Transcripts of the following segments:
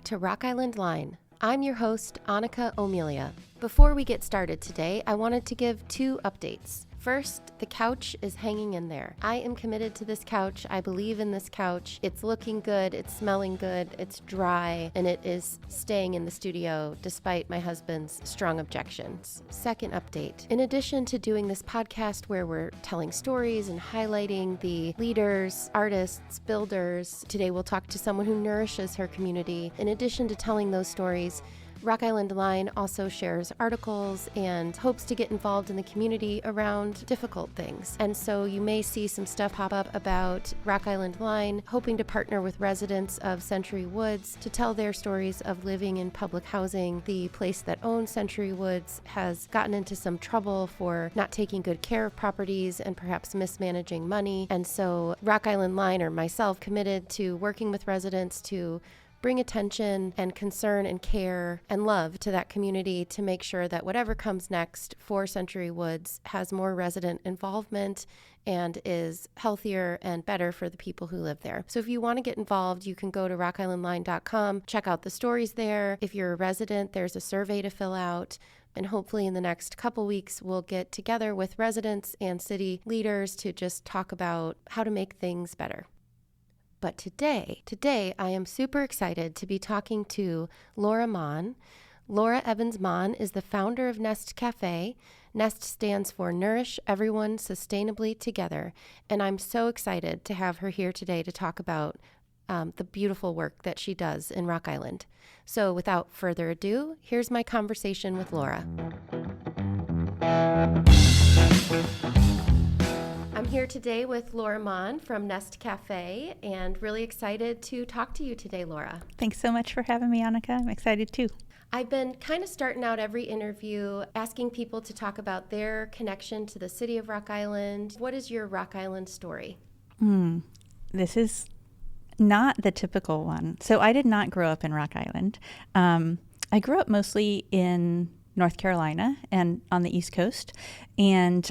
back to Rock Island Line. I'm your host, Annika O'Melia. Before we get started today, I wanted to give 2 updates. First, the couch is hanging in there. I am committed to this couch. I believe in this couch. It's looking good, it's smelling good, it's dry, and it is staying in the studio despite my husband's strong objections. Second update. In addition to doing this podcast where we're telling stories and highlighting the leaders, artists, builders, today we'll talk to someone who nourishes her community. In addition to telling those stories, Rock Island Line also shares articles and hopes to get involved in the community around difficult things. And so you may see some stuff pop up about Rock Island Line, hoping to partner with residents of Century Woods to tell their stories of living in public housing. The place that owns Century Woods has gotten into some trouble for not taking good care of properties and perhaps mismanaging money. And so Rock Island Line, or myself, committed to working with residents to bring attention and concern and care and love to that community to make sure that whatever comes next for Century Woods has more resident involvement and is healthier and better for the people who live there. So if you want to get involved, you can go to rockislandline.com, check out the stories there. If you're a resident, there's a survey to fill out. And hopefully in the next couple weeks, we'll get together with residents and city leaders to just talk about how to make things better. But today I am super excited to be talking to Laura Mahn. Laura Evans Mahn is the founder of Nest Café. Nest stands for Nourish Everyone Sustainably Together. And I'm so excited to have her here today to talk about the beautiful work that she does in Rock Island. So without further ado, here's my conversation with Laura. I'm here today with Laura Mahn from Nest Café and really excited to talk to you today, Laura. Thanks so much for having me, Annika. I'm excited too. I've been kind of starting out every interview asking people to talk about their connection to the city of Rock Island. What is your Rock Island story? This is not the typical one. So I did not grow up in Rock Island. I grew up mostly in North Carolina and on the East Coast. And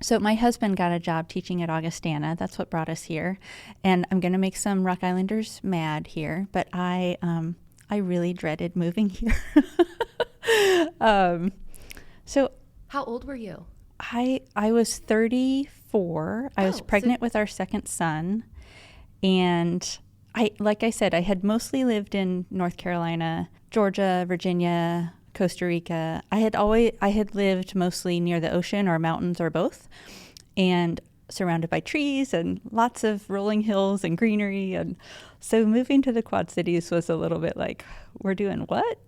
so my husband got a job teaching at Augustana. That's what brought us here. And I'm going to make some Rock Islanders mad here, but I really dreaded moving here. So how old were you? I was 34. I was pregnant with our second son. And like I said, I had mostly lived in North Carolina, Georgia, Virginia, Costa Rica. I had lived mostly near the ocean or mountains or both, and surrounded by trees and lots of rolling hills and greenery. And so moving to the Quad Cities was a little bit like, we're doing what?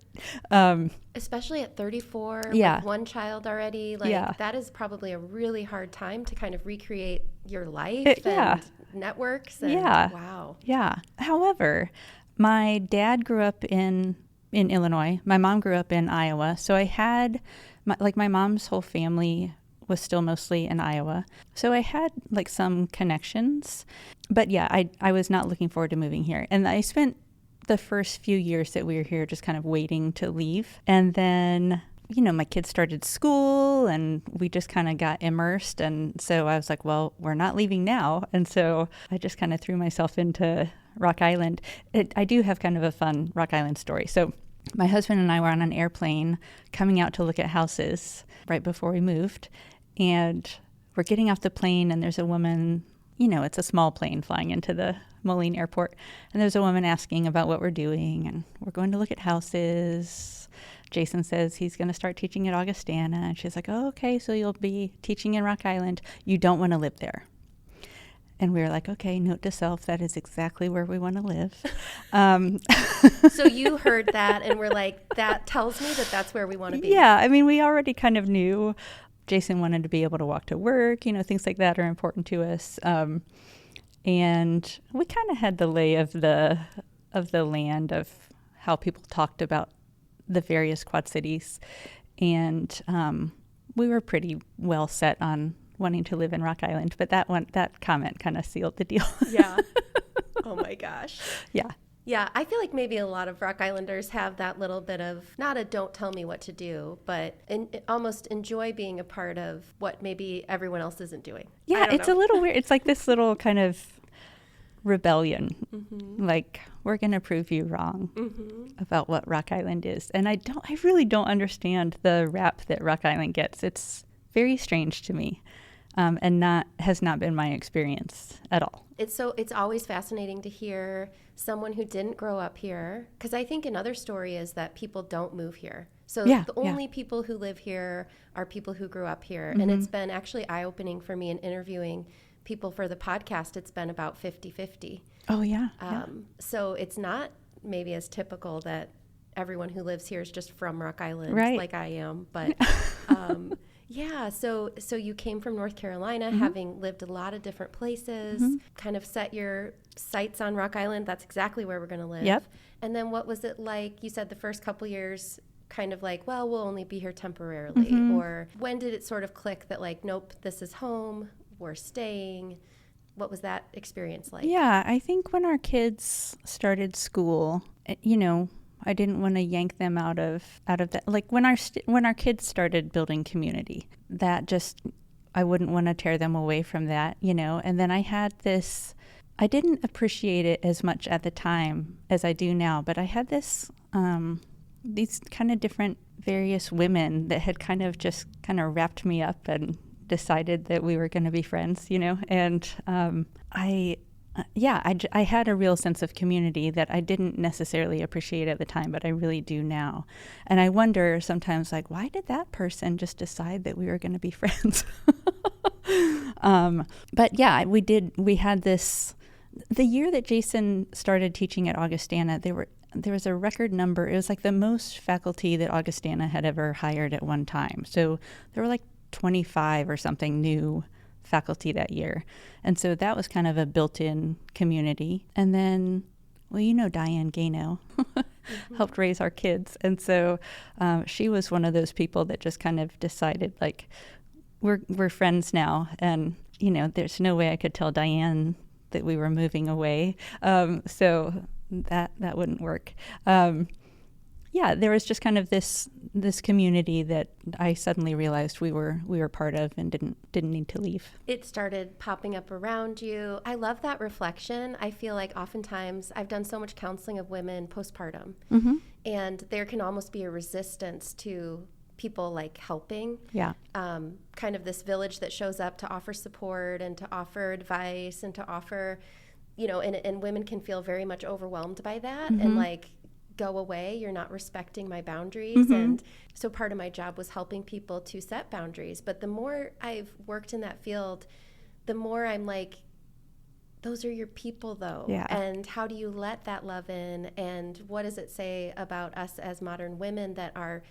Especially at 34 yeah. with one child already. That is probably a really hard time to kind of recreate your life and networks. And, wow. Yeah. However, my dad grew up in Illinois. My mom grew up in Iowa. So I had, my mom's whole family was still mostly in Iowa. So I had some connections. But yeah, I was not looking forward to moving here. And I spent the first few years that we were here just kind of waiting to leave. And then, my kids started school and we just kind of got immersed. And so I was like, well, we're not leaving now. And so I just kind of threw myself into Rock Island. I do have kind of a fun Rock Island story. So my husband and I were on an airplane coming out to look at houses right before we moved. And we're getting off the plane and there's a woman, it's a small plane flying into the Moline Airport. And there's a woman asking about what we're doing. And we're going to look at houses. Jason says he's going to start teaching at Augustana. And she's like, oh, okay, so you'll be teaching in Rock Island. You don't want to live there. And we were like, okay, note to self, that is exactly where we want to live. So you heard that and were like, that tells me that that's where we want to be. Yeah, we already kind of knew Jason wanted to be able to walk to work, things like that are important to us. And we kind of had the lay of the land of how people talked about the various Quad Cities. And we were pretty well set on wanting to live in Rock Island, but that comment kind of sealed the deal. Yeah. Oh my gosh. Yeah. Yeah, I feel like maybe a lot of Rock Islanders have that little bit of, not a don't tell me what to do, but almost enjoy being a part of what maybe everyone else isn't doing. Yeah, it's a little weird. It's like this little kind of rebellion. Mm-hmm. Like, we're going to prove you wrong about what Rock Island is. And I really don't understand the rap that Rock Island gets. It's very strange to me, and has not been my experience at all. It's always fascinating to hear someone who didn't grow up here, because I think another story is that people don't move here. So the only people who live here are people who grew up here. And it's been actually eye-opening for me in interviewing people for the podcast. It's been about 50-50. Oh, yeah. So it's not maybe as typical that everyone who lives here is just from Rock Island, like I am. But so you came from North Carolina, having lived a lot of different places, kind of set your sights on Rock Island. That's exactly where we're going to live. Yep. And then what was it like? You said the first couple years kind of like, well, we'll only be here temporarily. Or when did it sort of click that like, nope, this is home, we're staying? What was that experience like? Yeah, I think when our kids started school, I didn't want to yank them out of that. Like when our kids started building community, that just, I wouldn't want to tear them away from that, And then I had this, I didn't appreciate it as much at the time as I do now, but I had this, these kind of different various women that had kind of wrapped me up and decided that we were going to be friends, And I had a real sense of community that I didn't necessarily appreciate at the time, but I really do now. And I wonder sometimes, like, why did that person just decide that we were going to be friends? But yeah, we had this, the year that Jason started teaching at Augustana, there was a record number. It was like the most faculty that Augustana had ever hired at one time. So there were like 25 or something new faculty that year. And so that was kind of a built-in community. And then, well, Diane Gano helped raise our kids. And so she was one of those people that just kind of decided, like, we're friends now. And, there's no way I could tell Diane that we were moving away. So that wouldn't work. There was just kind of this community that I suddenly realized we were part of and didn't need to leave. It started popping up around you. I love that reflection. I feel like oftentimes I've done so much counseling of women postpartum, and there can almost be a resistance to people like helping. Yeah. Kind of this village that shows up to offer support and to offer advice and to offer, and women can feel very much overwhelmed by that and like, go away, you're not respecting my boundaries. And so part of my job was helping people to set boundaries. But the more I've worked in that field, the more I'm like, those are your people though. Yeah. And how do you let that love in? And what does it say about us as modern women that are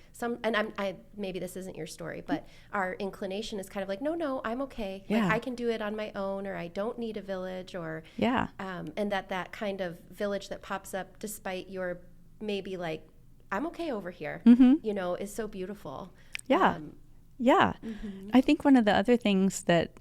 maybe this isn't your story, but our inclination is kind of like, no, I'm okay. Yeah. Like, I can do it on my own, or I don't need a village, or and that kind of village that pops up despite your maybe like, I'm okay over here, is so beautiful. Yeah. I think one of the other things that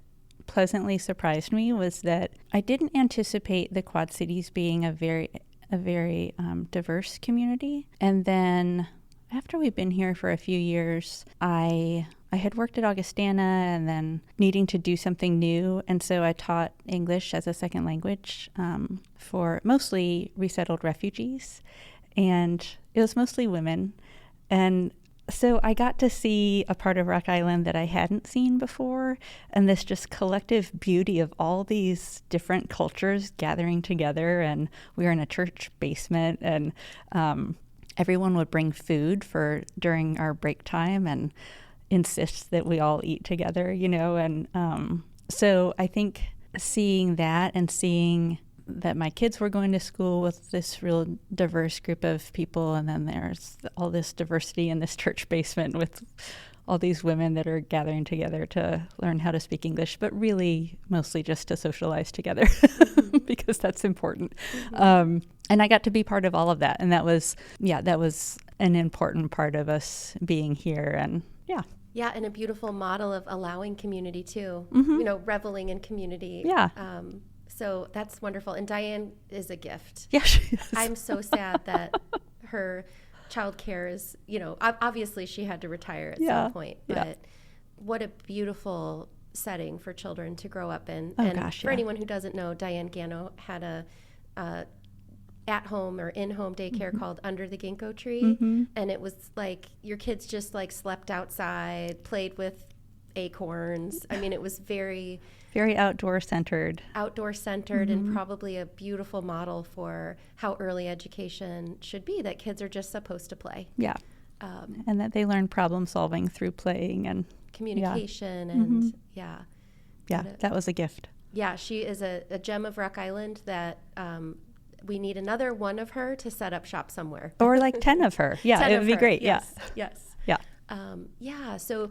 pleasantly surprised me was that I didn't anticipate the Quad Cities being a very diverse community. And then after we've been here for a few years, I had worked at Augustana and then needing to do something new. And so I taught English as a second language for mostly resettled refugees. And it was mostly women. And so I got to see a part of Rock Island that I hadn't seen before, and this just collective beauty of all these different cultures gathering together. And we were in a church basement, and everyone would bring food during our break time and insist that we all eat together, And so I think seeing that and seeing that my kids were going to school with this real diverse group of people, and then there's all this diversity in this church basement with all these women that are gathering together to learn how to speak English, but really mostly just to socialize together because that's important. And I got to be part of all of that, and that was an important part of us being here, and Yeah, and a beautiful model of allowing community too, reveling in community. Yeah. So that's wonderful. And Diane is a gift. Yeah, she is. I'm so sad that her childcare is, obviously she had to retire at some point. But what a beautiful setting for children to grow up in. Anyone who doesn't know, Diane Gano had a at-home or in-home daycare called Under the Ginkgo Tree. And it was like your kids just like slept outside, played with acorns. I mean, it was very outdoor centered and probably a beautiful model for how early education should be, that kids are just supposed to play. Yeah. And that they learn problem solving through playing and communication and that was a gift. Yeah, she is a gem of Rock Island that we need another one of her to set up shop somewhere. Or like 10 of her. Yeah, it would be great. Yes. Yeah. So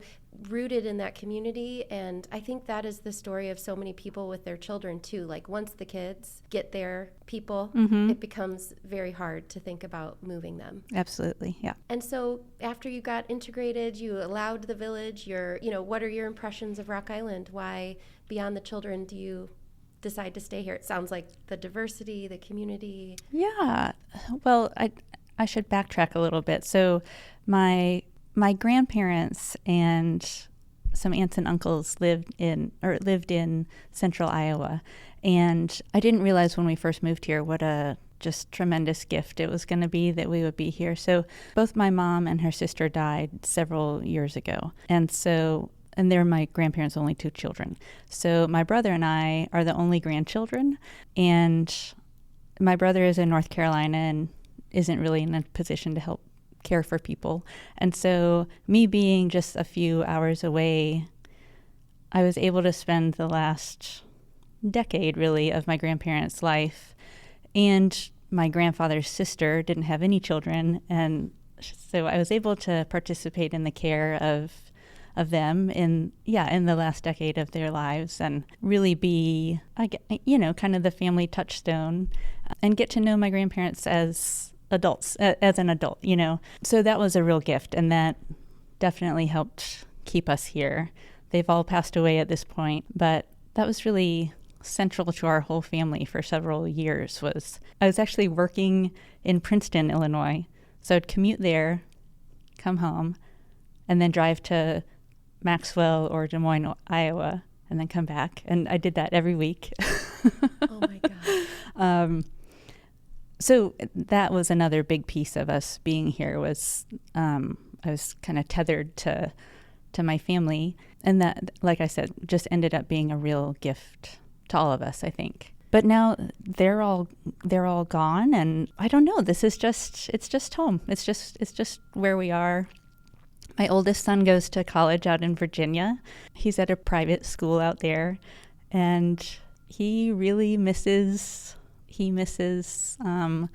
rooted in that community, and I think that is the story of so many people with their children too. Like once the kids get their people, it becomes very hard to think about moving them. Absolutely, yeah. And so after you got integrated, you allowed the village, what are your impressions of Rock Island? Why, beyond the children, do you decide to stay here? It sounds like the diversity, the community. Yeah, well, I should backtrack a little bit. So my grandparents and some aunts and uncles lived in central Iowa. And I didn't realize when we first moved here what a just tremendous gift it was going to be that we would be here. So both my mom and her sister died several years ago. And they're my grandparents' only two children. So my brother and I are the only grandchildren. And my brother is in North Carolina and isn't really in a position to help care for people. And so me being just a few hours away, I was able to spend the last decade really of my grandparents' life. And my grandfather's sister didn't have any children. And so I was able to participate in the care of them in the last decade of their lives and really be, kind of the family touchstone and get to know my grandparents as adults, as an adult, So that was a real gift, and that definitely helped keep us here. They've all passed away at this point, but that was really central to our whole family for several years. I was actually working in Princeton, Illinois, so I'd commute there, come home, and then drive to Maxwell or Des Moines, Iowa, and then come back. And I did that every week. Oh my God. So that was another big piece of us being here was I was kind of tethered to my family. And that, like I said, just ended up being a real gift to all of us, I think. But now they're all gone, and I don't know. It's just home. It's just where we are. My oldest son goes to college out in Virginia. He's at a private school out there, and he really misses the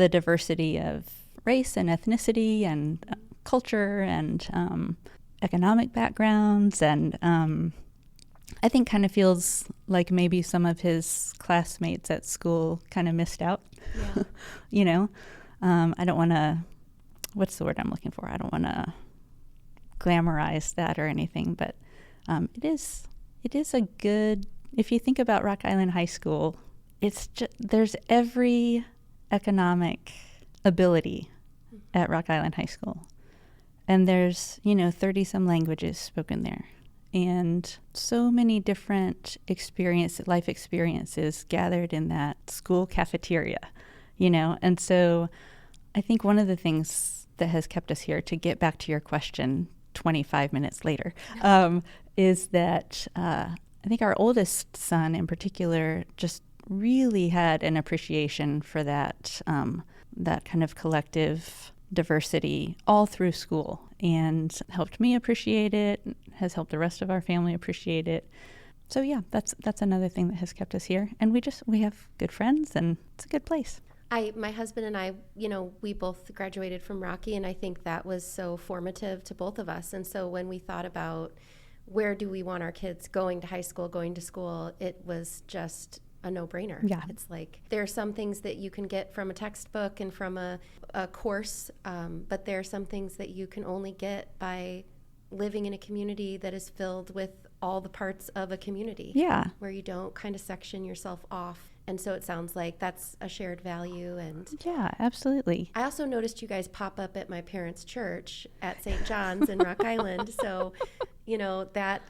diversity of race and ethnicity and culture and economic backgrounds, and I think kind of feels like maybe some of his classmates at school kind of missed out. Yeah. I don't want to, what's the word I'm looking for? I don't want to glamorize that or anything, but it is a good, if you think about Rock Island High School, there's every economic ability at Rock Island High School. And there's, 30 some languages spoken there. And so many different life experiences gathered in that school cafeteria, And so I think one of the things that has kept us here, to get back to your question 25 minutes later, is that I think our oldest son in particular just really had an appreciation for that kind of collective diversity all through school, and helped me appreciate it, has helped the rest of our family appreciate it. So yeah, that's another thing that has kept us here. And we have good friends, and it's a good place. My husband and I, we both graduated from Rocky, and I think that was so formative to both of us. And so when we thought about where do we want our kids going to high school, going to school, it was just a no-brainer. Yeah. It's like there are some things that you can get from a textbook and from a course, but there are some things that you can only get by living in a community that is filled with all the parts of a community. Yeah. Where you don't kind of section yourself off. And so it sounds like that's a shared value. And yeah, absolutely. I also noticed you guys pop up at my parents' church at St. John's in Rock Island. So, that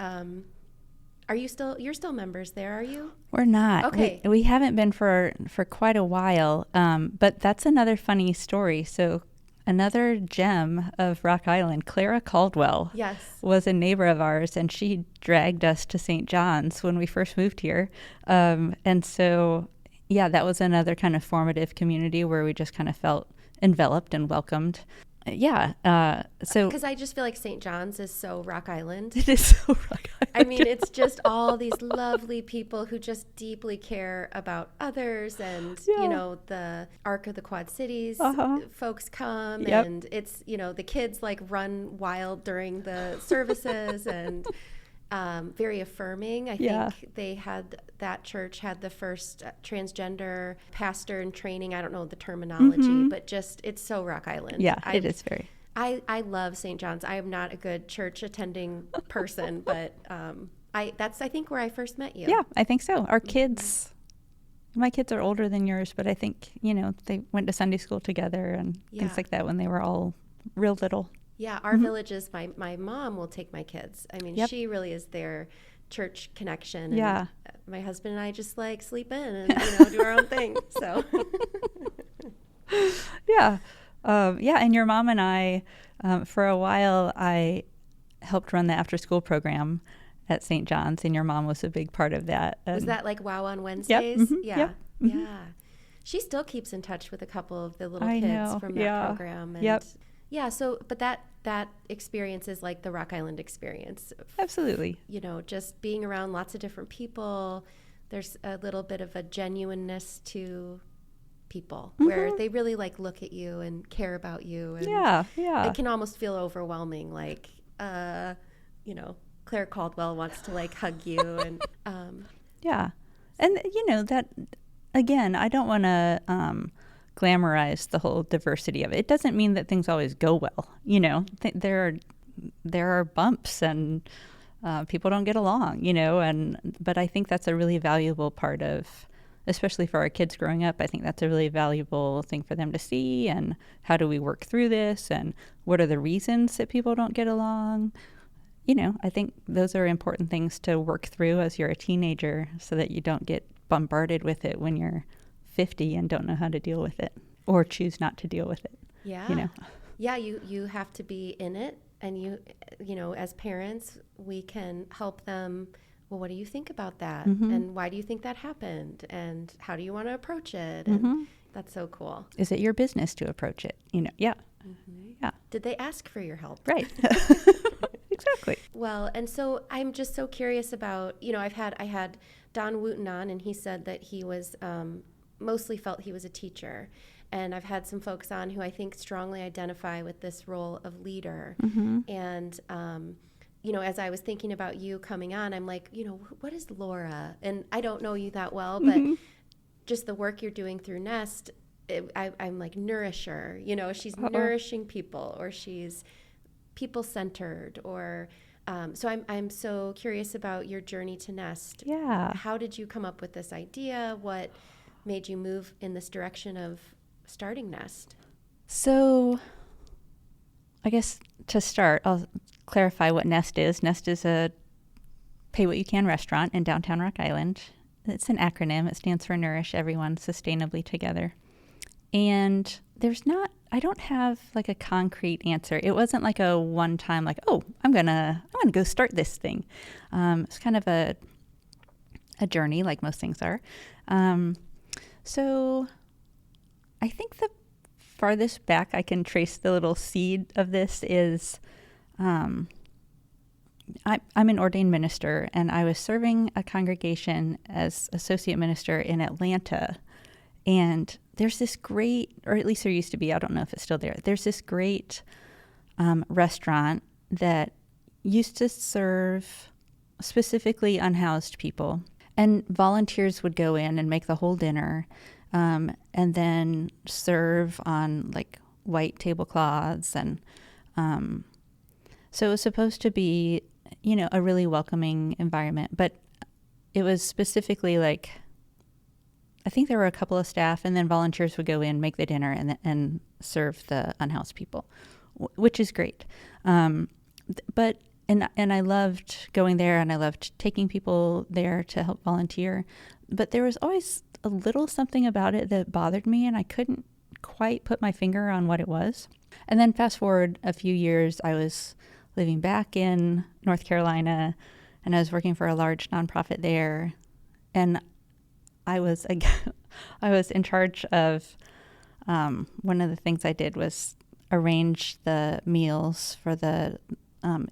you're still members there, are you? We're not. Okay. We haven't been for quite a while, but that's another funny story. So another gem of Rock Island, Clara Caldwell, Yes, was a neighbor of ours, and she dragged us to St. John's when we first moved here. And so, yeah, that was another kind of formative community where we just kind of felt enveloped and welcomed. So because I just feel like St. John's is so Rock Island. it is so Rock Island. I mean, it's just all these lovely people who just deeply care about others, and the Arc of the Quad Cities folks come, and it's the kids like run wild during the services, and very affirming. I think that church had the first transgender pastor in training. I don't know the terminology, but just it's so Rock Island. Yeah, it is very. I love St. John's. I am not a good church attending person, but that's I think where I first met you. Yeah, I think so. Our kids, my kids are older than yours, but I think they went to Sunday school together and things like that when they were all real little. Yeah, our villages, my mom will take my kids. I mean, she really is their church connection. And my husband and I just like sleep in and do our own thing. So and your mom and I, for a while, I helped run the after school program at St. John's, and your mom was a big part of that. Was that like WOW on Wednesdays? Yeah. She still keeps in touch with a couple of the little kids from that program. And but that experience is like the Rock Island experience. Absolutely. Just being around lots of different people. There's a little bit of a genuineness to people where they really like look at you and care about you. And it can almost feel overwhelming. Like, Claire Caldwell wants to like hug you. And and that, again, I don't want to glamorize the whole diversity of it. It doesn't mean that things always go well. There are bumps and people don't get along, but I think that's a really valuable part of, especially for our kids growing up, I think that's a really valuable thing for them to see. And how do we work through this? And what are the reasons that people don't get along? I think those are important things to work through as you're a teenager so that you don't get bombarded with it when you're 50 and don't know how to deal with it or choose not to deal with it. Yeah. Yeah, you have to be in it, and you as parents, we can help them. Well, what do you think about that? And why do you think that happened? And how do you want to approach it? And that's so cool. Is it your business to approach it? Yeah. Did they ask for your help? Right. Exactly. Well, and so I'm just so curious about, I had Don Wooten on, and he said that he was mostly felt he was a teacher. And I've had some folks on who I think strongly identify with this role of leader. And, as I was thinking about you coming on, I'm like, what is Laura? And I don't know you that well, but just the work you're doing through Nest, I'm like nourisher. She's nourishing people, or she's people-centered, or so I'm so curious about your journey to Nest. Yeah. How did you come up with this idea? What made you move in this direction of starting Nest? So I guess to start, I'll clarify what Nest is. Nest is a pay-what-you-can restaurant in downtown Rock Island. It's an acronym. It stands for Nourish Everyone Sustainably Together. And I don't have like a concrete answer. It wasn't like a one-time like, oh, I'm gonna go start this thing. It's kind of a journey, like most things are. So I think the farthest back I can trace the little seed of this is I'm an ordained minister, and I was serving a congregation as associate minister in Atlanta. And there's this great, or at least there used to be, I don't know if it's still there, there's this great restaurant that used to serve specifically unhoused people. And volunteers would go in and make the whole dinner, and then serve on like white tablecloths. And so it was supposed to be, a really welcoming environment. But it was specifically like, I think there were a couple of staff, and then volunteers would go in, make the dinner, and serve the unhoused people, which is great. But and I loved going there, and I loved taking people there to help volunteer. But there was always a little something about it that bothered me, and I couldn't quite put my finger on what it was. And then fast forward a few years, I was living back in North Carolina, and I was working for a large nonprofit there. And I was in charge of, one of the things I did was arrange the meals for the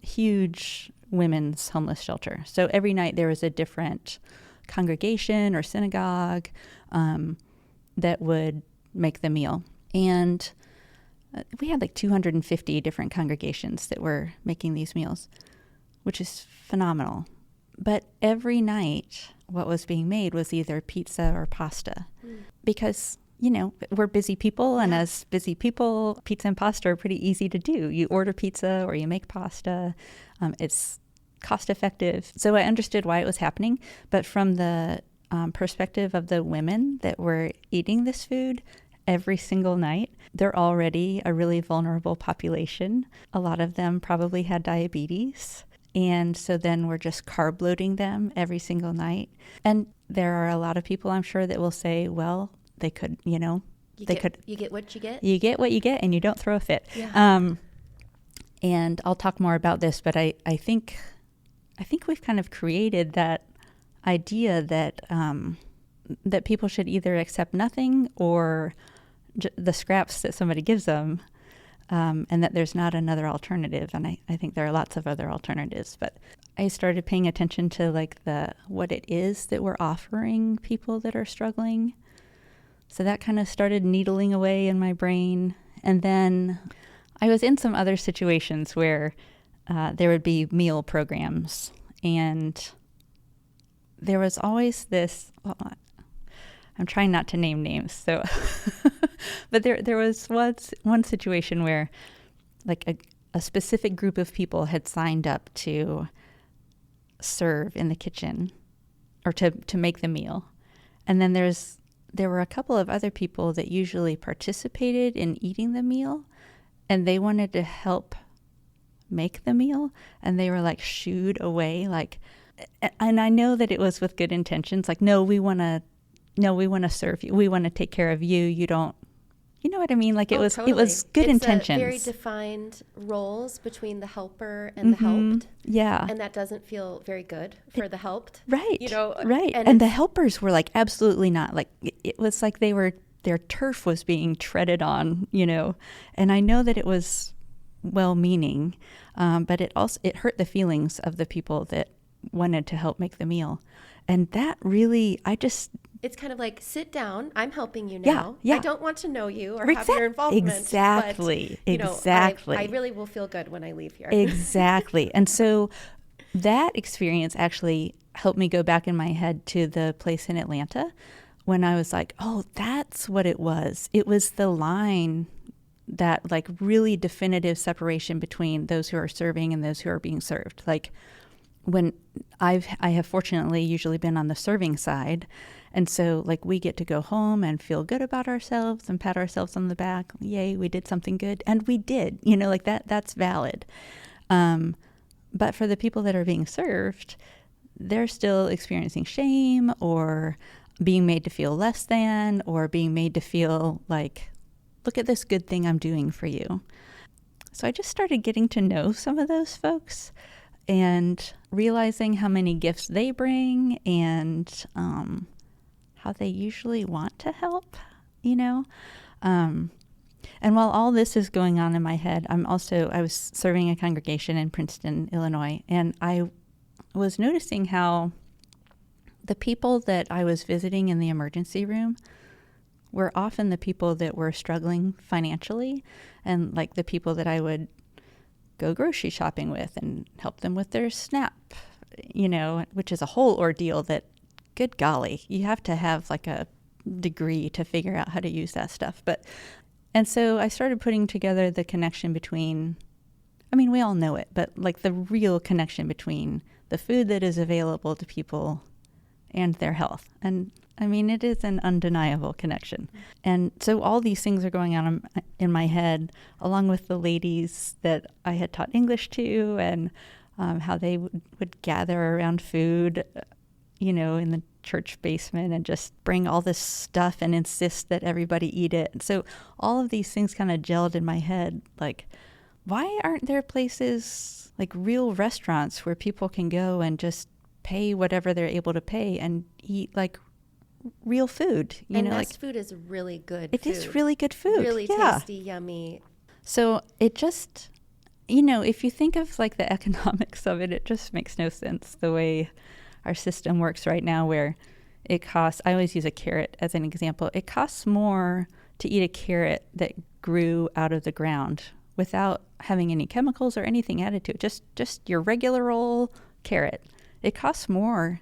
huge women's homeless shelter. So every night there was a different congregation or synagogue that would make the meal. And we had like 250 different congregations that were making these meals, which is phenomenal. But every night, what was being made was either pizza or pasta. Because, we're busy people, and as busy people, pizza and pasta are pretty easy to do. You order pizza or you make pasta. It's cost effective. So I understood why it was happening. But from the perspective of the women that were eating this food every single night, they're already a really vulnerable population. A lot of them probably had diabetes. And so then we're just carb loading them every single night. And there are a lot of people, I'm sure, that will say, well, they could, You get what you get. You get what you get, and you don't throw a fit. Yeah. And I'll talk more about this, but I think we've kind of created that idea that that people should either accept nothing or the scraps that somebody gives them, and that there's not another alternative. And I think there are lots of other alternatives. But I started paying attention to what it is that we're offering people that are struggling. So that kind of started needling away in my brain. And then I was in some other situations where there would be meal programs, and there was always this, I'm trying not to name names, so, but there was one situation where like a specific group of people had signed up to serve in the kitchen or to make the meal. And then there were a couple of other people that usually participated in eating the meal, and they wanted to help make the meal, and they were like shooed away, and I know that it was with good intentions, no, we want to serve you, we want to take care of you, you don't, you know what I mean? It was good intentions. Very defined roles between the helper and the helped. Yeah. And that doesn't feel very good for the helped. Right. Right. And the helpers were absolutely not. It was like their turf was being treaded on, and I know that it was well-meaning, but it hurt the feelings of the people that wanted to help make the meal. And that really, it's kind of like, sit down, I'm helping you now. Yeah. I don't want to know you or have your involvement. Exactly. But, exactly. I really will feel good when I leave here. Exactly. And so that experience actually helped me go back in my head to the place in Atlanta when I was like, oh, that's what it was. It was the line, that really definitive separation between those who are serving and those who are being served. When I have fortunately usually been on the serving side. And so we get to go home and feel good about ourselves and pat ourselves on the back. Yay, we did something good. And we did, that's valid. But for the people that are being served, they're still experiencing shame or being made to feel less than, or being made to feel look at this good thing I'm doing for you. So I just started getting to know some of those folks and realizing how many gifts they bring and how they usually want to help, And while all this is going on in my head, I was serving a congregation in Princeton, Illinois, and I was noticing how the people that I was visiting in the emergency room were often the people that were struggling financially, and the people that I would go grocery shopping with and help them with their SNAP, which is a whole ordeal that, good golly, you have to have a degree to figure out how to use that stuff. And so I started putting together the connection between, we all know it, but the real connection between the food that is available to people and their health. And it is an undeniable connection. And so all these things are going on in my head, along with the ladies that I had taught English to, and how they would gather around food, in the church basement and just bring all this stuff and insist that everybody eat it. So all of these things kind of gelled in my head. Like, why aren't there places like real restaurants where people can go and just pay whatever they're able to pay and eat like real food? Nest food is really good It food. is really good food. Really tasty, yummy. So it just, if you think of like the economics of it, it just makes no sense the way our system works right now, where it costs, I always use a carrot as an example. It costs more to eat a carrot that grew out of the ground without having any chemicals or anything added to it. Just your regular old carrot. It costs more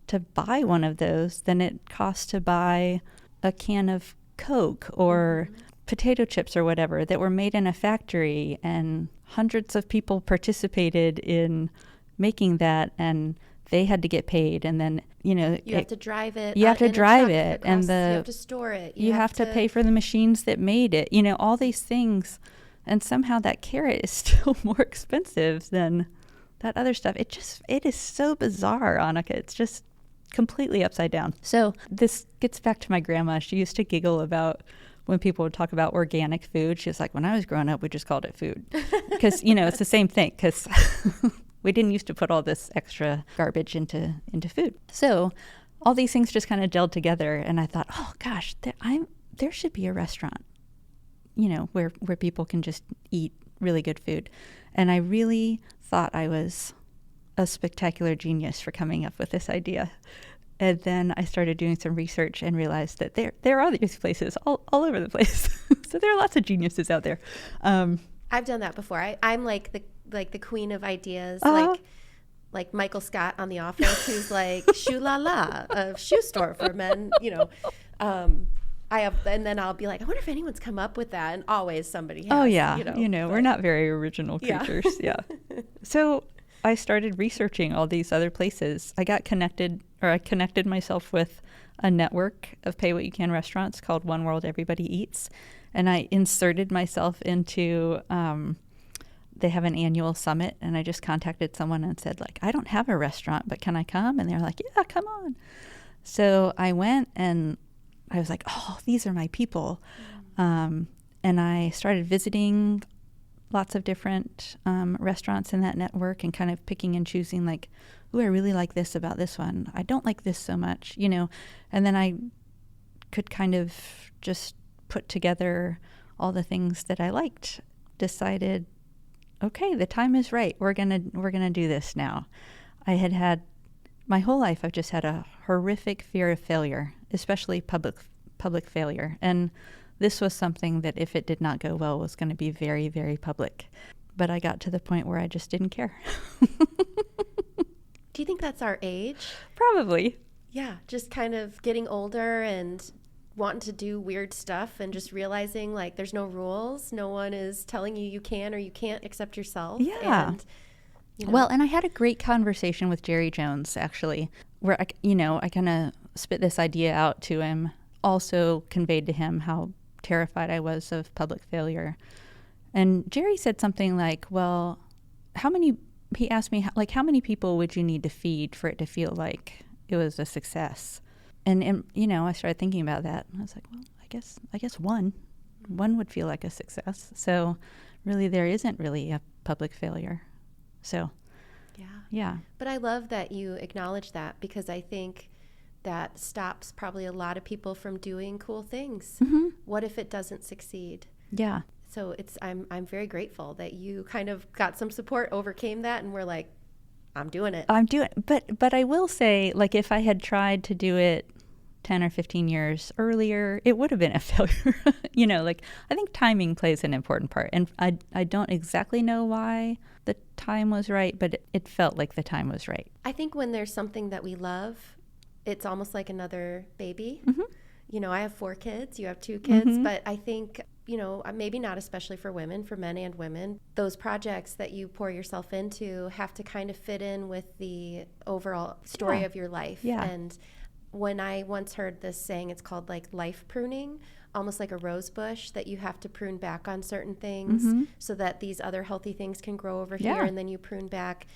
to buy one of those than it costs to buy a can of Coke or potato chips or whatever that were made in a factory, and hundreds of people participated in making that, and they had to get paid, and then you have to drive it. You have to drive it, and you have to store it. You have to pay for the machines that made it. All these things, and somehow that carrot is still more expensive than that other stuff. It is so bizarre, Annika. It's just completely upside down. So this gets back to my grandma. She used to giggle about when people would talk about organic food. She was like, when I was growing up, we just called it food, because it's the same thing, because we didn't used to put all this extra garbage into food. So all these things just kind of gelled together, and I thought, oh gosh, there should be a restaurant, where people can just eat really good food. And I really thought I was a spectacular genius for coming up with this idea. And then I started doing some research and realized that there are these places all over the place. So there are lots of geniuses out there. I've done that before. I'm like the queen of ideas, like Michael Scott on The Office, who's like Shoe La La, a shoe store for men. And then I'll be like, I wonder if anyone's come up with that, and always somebody has. Oh yeah, we're not very original creatures. Yeah. So I started researching all these other places. I connected myself with a network of pay what you can restaurants called One World Everybody Eats, and I inserted myself into. They have an annual summit, and I just contacted someone and said, like, I don't have a restaurant, but can I come? And they're like, yeah, come on. So I went, and I was like, oh, these are my people. And I started visiting lots of different restaurants in that network and kind of picking and choosing, like, ooh, I really like this about this one. I don't like this so much, And then I could kind of just put together all the things that I liked, decided, okay, the time is right. We're gonna do this now. I had my whole life, I've just had a horrific fear of failure, especially public failure. And this was something that, if it did not go well, was going to be very, very public. But I got to the point where I just didn't care. Do you think that's our age? Probably. Yeah, just kind of getting older and wanting to do weird stuff, and just realizing, like, there's no rules. No one is telling you can or you can't except yourself. Yeah. And, Well, and I had a great conversation with Jerry Jones, actually, where I kind of spit this idea out to him, also conveyed to him how terrified I was of public failure. And Jerry said something like, well, he asked me, like, how many people would you need to feed for it to feel like it was a success? And I started thinking about that. I was like, well, I guess one would feel like a success. So really, there isn't really a public failure. So yeah. But I love that you acknowledge that, because I think that stops probably a lot of people from doing cool things. Mm-hmm. What if it doesn't succeed? Yeah. So I'm very grateful that you kind of got some support, overcame that, and we're like, I'm doing it. But I will say, like, if I had tried to do it 10 or 15 years earlier, it would have been a failure. Like, I think timing plays an important part. And I don't exactly know why the time was right, but it felt like the time was right. I think when there's something that we love, it's almost like another baby. Mm-hmm. I have 4 kids, you have 2 kids, Mm-hmm. but I think, maybe not especially for women, for men and women, those projects that you pour yourself into have to kind of fit in with the overall story of your life. Yeah. And when I once heard this saying, it's called like life pruning, almost like a rose bush, that you have to prune back on certain things Mm-hmm. so that these other healthy things can grow over Yeah. here, and then you prune back.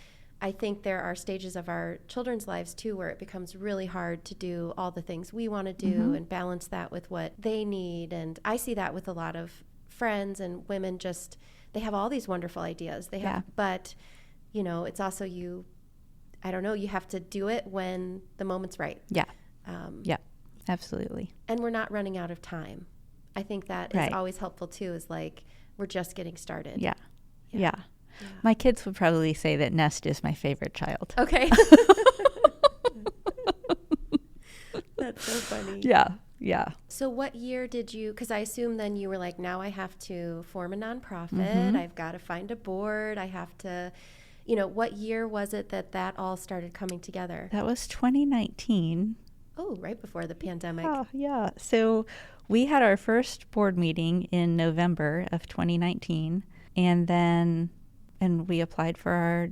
I think there are stages of our children's lives too where it becomes really hard to do all the things we want to do and balance that with what they need. And I see that with a lot of friends and women, just they have all these wonderful ideas. They have, but you know, it's also I don't know, you have to do it when the moment's right. Yeah. Yeah, absolutely. And we're not running out of time. I think that is always helpful too, is like, we're just getting started. Yeah. My kids would probably say that Nest is my favorite child. Okay. That's so funny. Yeah. So what year did you, because I assume then you were like, now I have to form a nonprofit. I've got to find a board. I have to, you know, what year was it that all started coming together? That was 2019. Oh, right before the pandemic. Oh, yeah. So we had our first board meeting in November of 2019, and we applied for our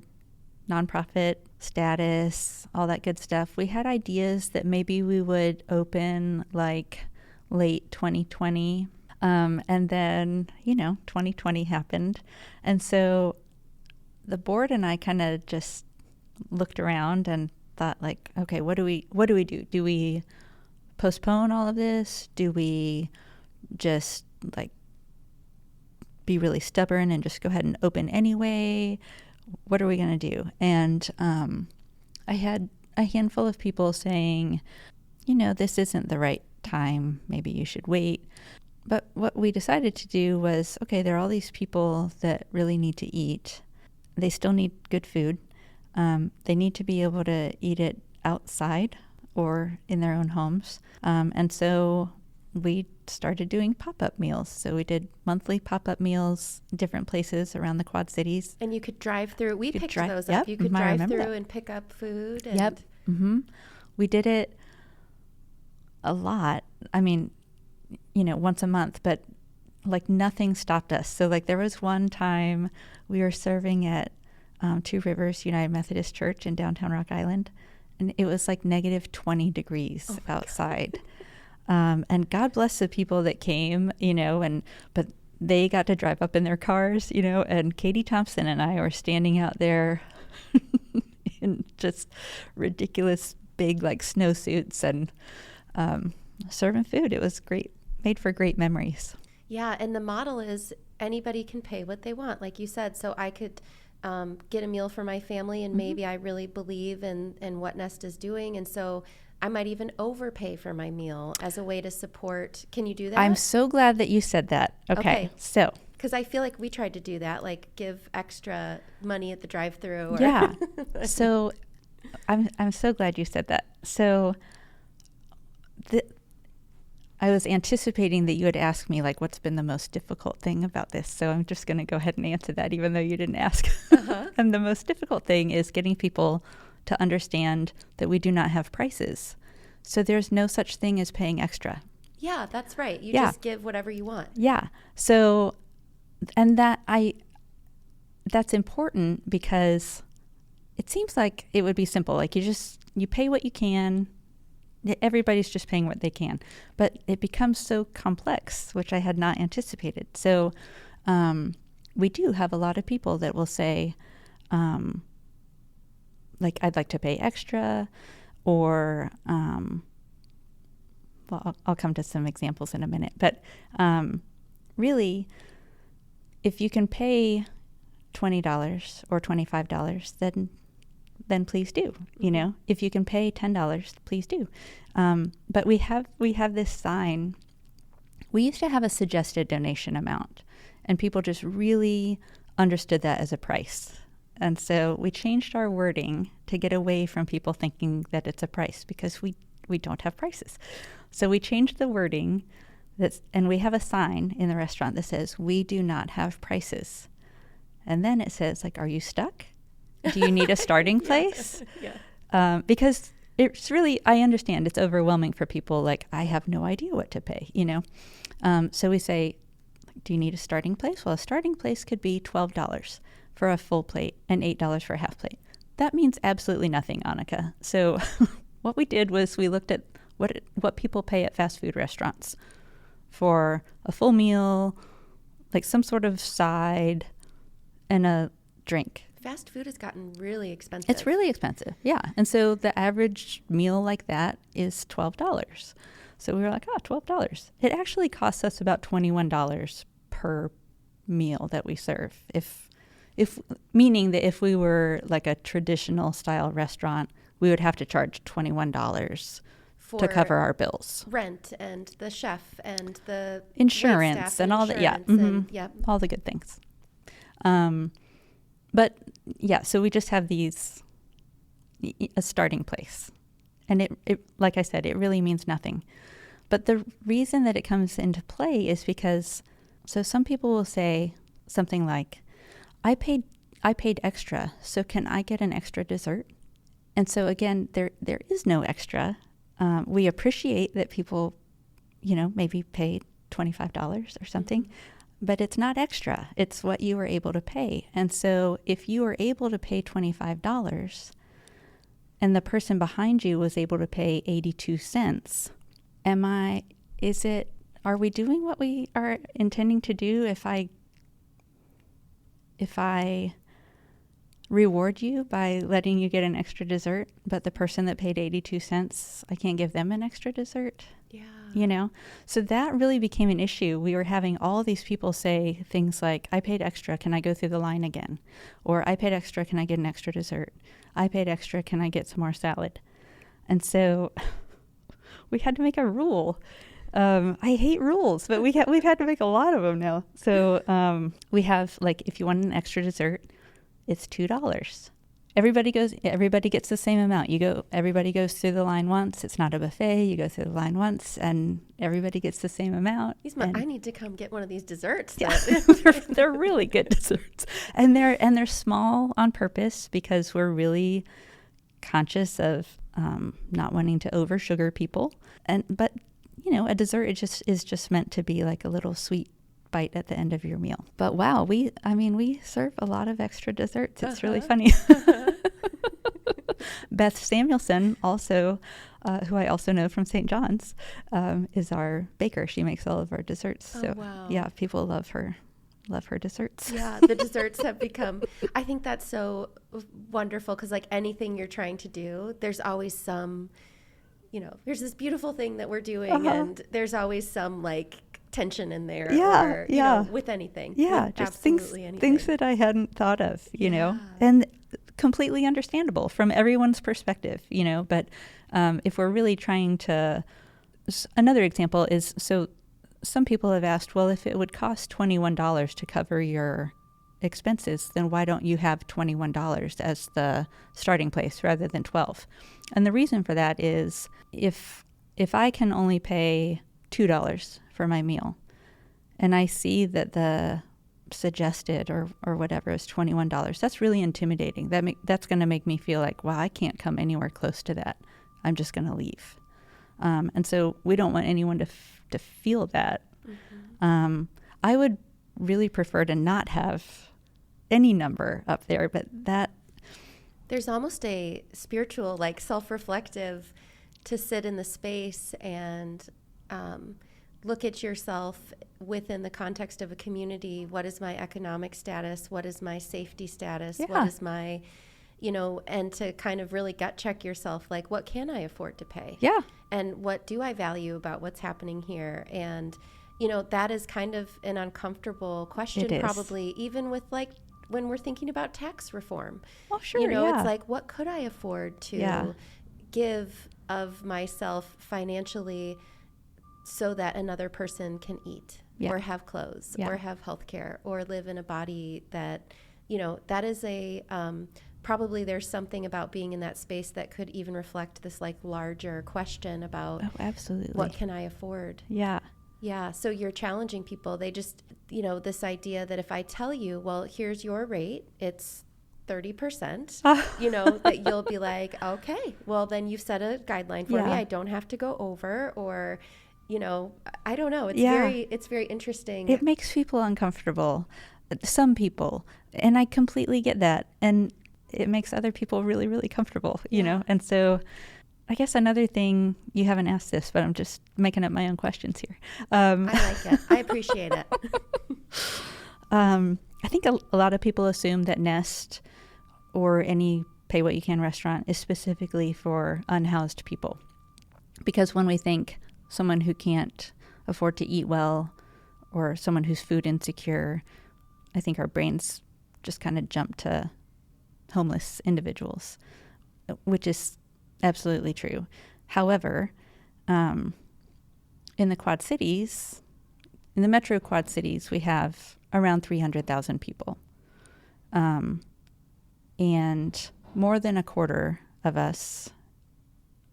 nonprofit status, all that good stuff. We had ideas that maybe we would open like late 2020. And then, 2020 happened. And so the board and I kind of just looked around and thought like, okay, what do we do? Do we postpone all of this? Do we just like be really stubborn and just go ahead and open anyway? What are we going to do? And I had a handful of people saying, this isn't the right time. Maybe you should wait. But what we decided to do was, okay, there are all these people that really need to eat. They still need good food. They need to be able to eat it outside or in their own homes. And so we started doing pop-up meals. So we did monthly pop-up meals in different places around the Quad Cities. And you could drive through. We picked those up. You could drive through and pick up food. And We did it a lot. I mean, once a month, but like nothing stopped us. So like there was one time we were serving at Two Rivers United Methodist Church in downtown Rock Island, and it was like negative 20 degrees outside. And God bless the people that came, but they got to drive up in their cars, and Katie Thompson and I were standing out there in just ridiculous big like snowsuits and serving food. It was great, made for great memories. Yeah, and the model is anybody can pay what they want, like you said. So I could get a meal for my family, and maybe I really believe in what Nest is doing, and so I might even overpay for my meal as a way to support. Can you do that? I'm so glad that you said that. Okay. So. Because I feel like we tried to do that, like give extra money at the drive-thru. Yeah. So I'm so glad you said that. So I was anticipating that you would ask me, like, what's been the most difficult thing about this? So I'm just going to go ahead and answer that, even though you didn't ask. And the most difficult thing is getting people to understand that we do not have prices. So there's no such thing as paying extra. Yeah, that's right. You just give whatever you want. Yeah. So, and that's important because it seems like it would be simple. Like you pay what you can. Everybody's just paying what they can. But it becomes so complex, which I had not anticipated. So we do have a lot of people that will say, like, I'd like to pay extra, or, well, I'll come to some examples in a minute. But really, if you can pay $20 or $25, then please do. If you can pay $10, please do. But we have this sign. We used to have a suggested donation amount, and people just really understood that as a price. And so we changed our wording to get away from people thinking that it's a price, because we don't have prices. So we changed the wording, and we have a sign in the restaurant that says, "We do not have prices." And then it says, like, "Are you stuck? Do you need a starting place?" Because it's really, I understand it's overwhelming for people. Like, I have no idea what to pay, So we say, do you need a starting place? Well, a starting place could be $12 for a full plate and $8 for a half plate. That means absolutely nothing, Annika. So what we did was we looked at what people pay at fast food restaurants for a full meal, like some sort of side and a drink, Fast food has gotten really expensive. It's really expensive, yeah. And so the average meal like that is $12. So we were like, $12. It actually costs us about $21 per meal that we serve. If meaning that if we were like a traditional style restaurant, we would have to charge $21 to cover our bills. Rent and the chef and the insurance and all that. Yeah. And, yep. All the good things. But yeah, so we just have a starting place. And it, like I said, it really means nothing. But the reason that it comes into play is because, so some people will say something like, I paid extra, so can I get an extra dessert? And so again, there is no extra. We appreciate that people, maybe pay $25 or something, but it's not extra. It's what you were able to pay. And so if you were able to pay $25 and the person behind you was able to pay 82 cents, are we doing what we are intending to do if I reward you by letting you get an extra dessert, but the person that paid 82 cents, I can't give them an extra dessert? Yeah. So that really became an issue. We were having all these people say things like, I paid extra, can I go through the line again? Or I paid extra, can I get an extra dessert? I paid extra, can I get some more salad? And so we had to make a rule. I hate rules, but we've had to make a lot of them now. So we have, like, if you want an extra dessert, it's $2. Everybody gets the same amount. Everybody goes through the line once. It's not a buffet. You go through the line once and everybody gets the same amount. I need to come get one of these desserts. Yeah, they're really good desserts. And they're small on purpose because we're really conscious of not wanting to over sugar people. But a dessert is just meant to be like a little sweet bite at the end of your meal. But wow, we serve a lot of extra desserts. It's really funny. Beth Samuelson, also, who I also know from St. John's, is our baker. She makes all of our desserts. So wow. Yeah, people love her desserts. Yeah, the desserts have become, I think that's so wonderful because like anything you're trying to do, there's always some, there's this beautiful thing that we're doing and there's always some like tension in there with anything. Yeah, with just anything. things that I hadn't thought of, and completely understandable from everyone's perspective, but if we're really trying to, another example is, so some people have asked, well, if it would cost $21 to cover your expenses, then why don't you have $21 as the starting place rather than $12? And the reason for that is if I can only pay $2 for my meal and I see that the suggested or whatever is $21, that's really intimidating. That's going to make me feel like, wow, I can't come anywhere close to that. I'm just going to leave. And so we don't want anyone to feel that. Mm-hmm. I would really prefer to not have any number up there, but there's almost a spiritual, like self-reflective, to sit in the space and look at yourself within the context of a community. What is my economic status? What is my safety status? Yeah. What is my, and to kind of really gut check yourself, like, what can I afford to pay? Yeah. And what do I value about what's happening here? And, that is kind of an uncomfortable question, probably, even with like when we're thinking about tax reform. Oh, sure. It's like, what could I afford to give of myself financially so that another person can eat or have clothes or have health care or live in a body that, that is a, probably there's something about being in that space that could even reflect this like larger question about absolutely, what can I afford? Yeah. Yeah. So you're challenging people. They just, this idea that if I tell you, well, here's your rate, it's 30%, that you'll be like, okay, well, then you've set a guideline for me. I don't have to go over, or, I don't know. It's very interesting. It makes people uncomfortable, some people, and I completely get that. And it makes other people really, really comfortable, And so I guess another thing, you haven't asked this, but I'm just making up my own questions here. I like it. I appreciate it. I think a lot of people assume that Nest or any pay what you can restaurant is specifically for unhoused people. Because when we think someone who can't afford to eat well or someone who's food insecure, I think our brains just kind of jump to homeless individuals, which is absolutely true. However, in the Quad Cities, in the Metro Quad Cities, we have around 300,000 people. And more than a quarter of us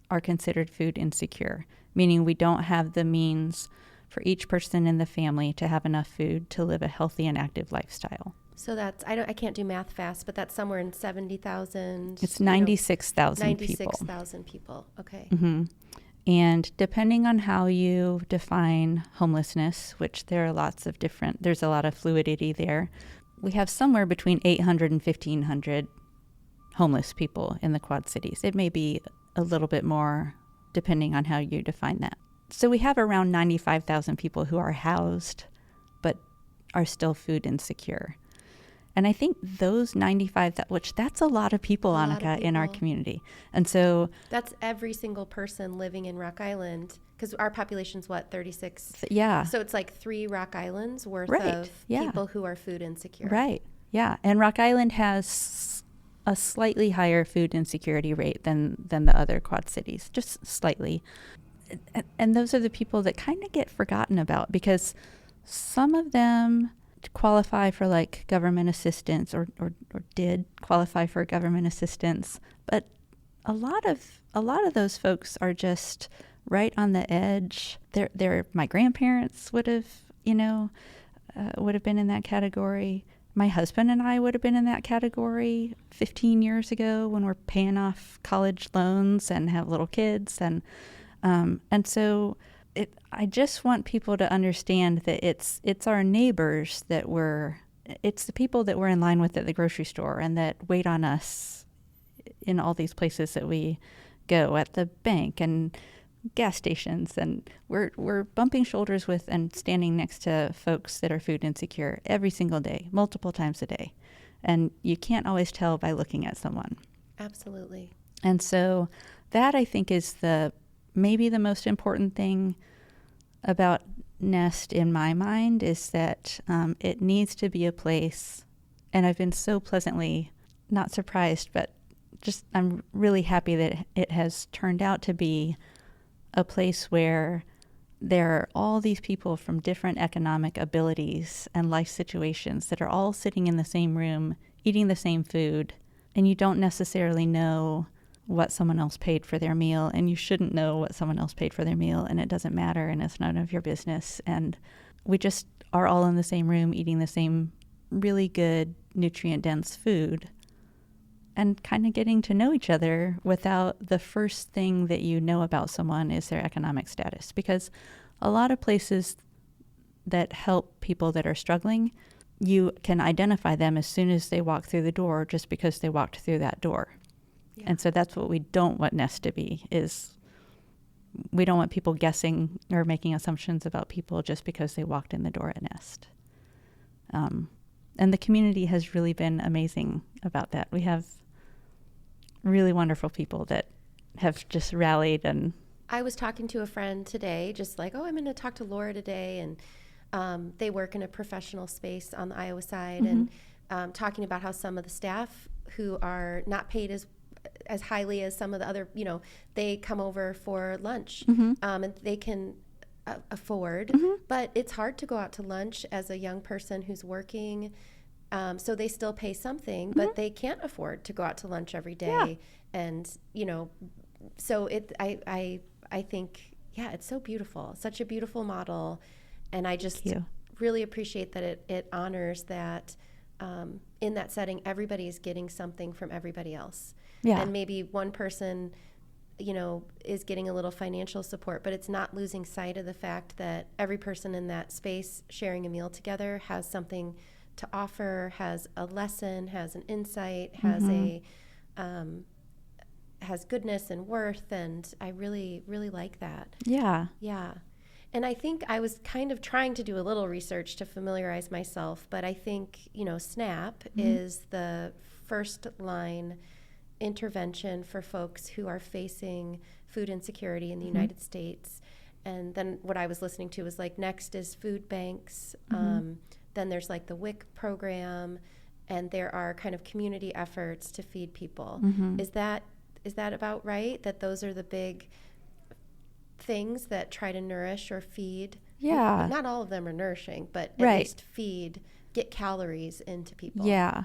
are considered food insecure, meaning we don't have the means for each person in the family to have enough food to live a healthy and active lifestyle. So that's, I can't do math fast, but that's somewhere in 70,000. It's 96,000 people. 96,000 people. Okay. Mm-hmm. And depending on how you define homelessness, which there's a lot of fluidity there, we have somewhere between 800 and 1,500 homeless people in the Quad Cities. It may be a little bit more depending on how you define that. So we have around 95,000 people who are housed but are still food insecure. And I think those 95, that's a lot of people, Annika, in our community. And so that's every single person living in Rock Island, because our population's 36? Yeah. So it's like 3 Rock Islands worth right. of yeah. people who are food insecure. Right. Yeah. And Rock Island has a slightly higher food insecurity rate than the other Quad Cities, just slightly. And those are the people that kind of get forgotten about, because some of them qualify for like government assistance or did qualify for government assistance, but a lot of those folks are just right on the edge. My grandparents would have been in that category. My husband and I would have been in that category 15 years ago when we're paying off college loans and have little kids, and so I just want people to understand that it's our neighbors it's the people that we're in line with at the grocery store and that wait on us in all these places that we go, at the bank and gas stations, and we're bumping shoulders with and standing next to folks that are food insecure every single day, multiple times a day. And you can't always tell by looking at someone. Absolutely. And so that, I think, is maybe the most important thing about Nest in my mind, is that it needs to be a place, and I've been so pleasantly not surprised, but just I'm really happy that it has turned out to be a place where there are all these people from different economic abilities and life situations that are all sitting in the same room, eating the same food, and you don't necessarily know what someone else paid for their meal, and you shouldn't know what someone else paid for their meal, and it doesn't matter, and it's none of your business. And we just are all in the same room eating the same really good, nutrient-dense food and kind of getting to know each other without the first thing that you know about someone is their economic status. Because a lot of places that help people that are struggling, you can identify them as soon as they walk through the door, just because they walked through that door. Yeah. And so that's what we don't want Nest to be, is we don't want people guessing or making assumptions about people just because they walked in the door at Nest. And the community has really been amazing about that. We have really wonderful people that have just rallied. And I was talking to a friend today, just like, I'm going to talk to Laura today, and they work in a professional space on the Iowa side, mm-hmm. and talking about how some of the staff who are not paid as highly as some of the other, they come over for lunch, mm-hmm. And they can afford, mm-hmm. but it's hard to go out to lunch as a young person who's working. So they still pay something, mm-hmm. but they can't afford to go out to lunch every day. Yeah. And, so I think, it's so beautiful, such a beautiful model. And I just really appreciate that it honors that in that setting, everybody is getting something from everybody else. Yeah. And maybe one person, is getting a little financial support, but it's not losing sight of the fact that every person in that space sharing a meal together has something to offer, has a lesson, has an insight, has mm-hmm. has goodness and worth, and I really, really like that. Yeah. Yeah. And I think I was kind of trying to do a little research to familiarize myself, but I think, SNAP mm-hmm. is first line intervention for folks who are facing food insecurity in the United States. And then what I was listening to was like next is food banks. Then there's like the WIC program, and there are kind of community efforts to feed people. Is that about right? That those are the big things that try to nourish or feed? Yeah. Not all of them are nourishing, but at least get calories into people. Yeah.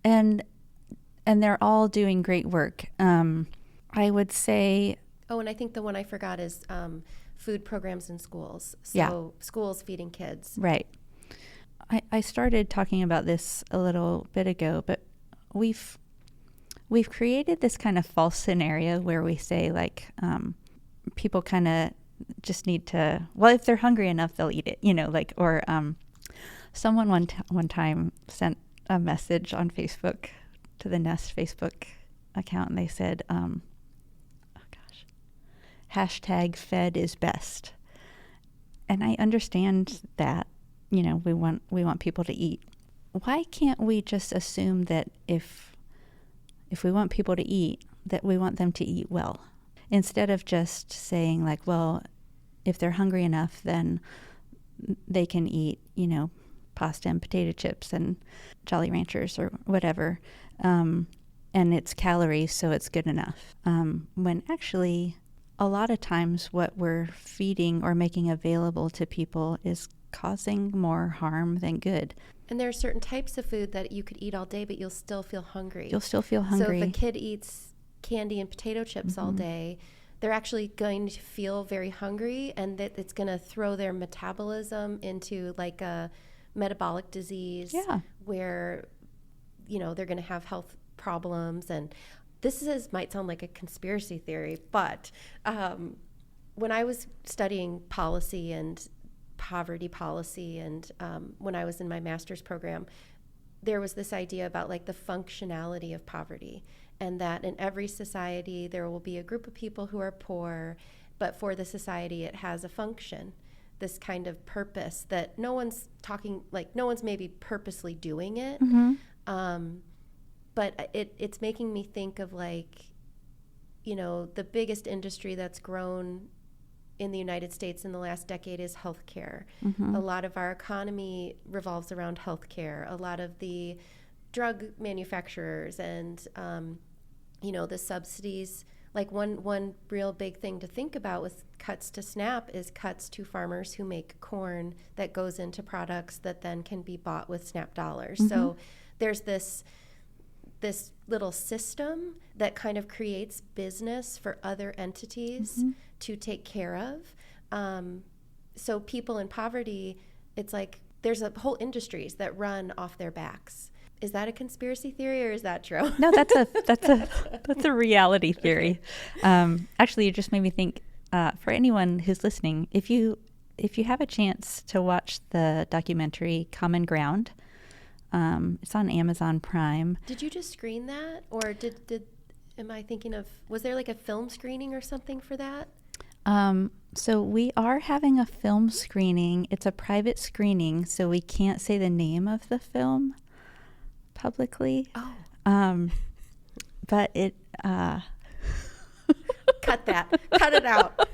And they're all doing great work. I would say... Oh, and I think the one I forgot is food programs in schools. So schools feeding kids. Right. I started talking about this a little bit ago, but we've created this kind of false scenario where we say like people kind of just need to, well, if they're hungry enough, they'll eat it, like, or someone one time sent a message on Facebook to the Nest Facebook account, and they said, #fed is best. And I understand that, we want people to eat. Why can't we just assume that if we want people to eat, that we want them to eat well? Instead of just saying like, well, if they're hungry enough, then they can eat, pasta and potato chips and Jolly Ranchers or whatever. And it's calories, so it's good enough. When actually, a lot of times what we're feeding or making available to people is causing more harm than good. And there are certain types of food that you could eat all day, but you'll still feel hungry. So if a kid eats candy and potato chips all day, they're actually going to feel very hungry, and that it's going to throw their metabolism into like a metabolic disease where, they're going to have health problems. And this might sound like a conspiracy theory, but when I was studying policy and poverty policy, and when I was in my master's program, there was this idea about like the functionality of poverty, and that in every society there will be a group of people who are poor, but for the society it has a function, this kind of purpose that no one's maybe purposely doing it. But it's making me think of like, the biggest industry that's grown in the United States in the last decade is healthcare. A lot of our economy revolves around healthcare. A lot of the drug manufacturers and, the subsidies, like one real big thing to think about with cuts to SNAP is cuts to farmers who make corn that goes into products that then can be bought with SNAP dollars. So there's this little system that kind of creates business for other entities to take care of. So people in poverty, it's like there's a whole industries that run off their backs. Is that a conspiracy theory, or is that true? No, that's a reality theory. Actually, you just made me think. For anyone who's listening, if you have a chance to watch the documentary Common Ground, it's on Amazon Prime. Did you just screen that, or am I thinking of? Was there like a film screening or something for that? So we are having a film screening. It's a private screening, so we can't say the name of the film publicly. But it cut it out.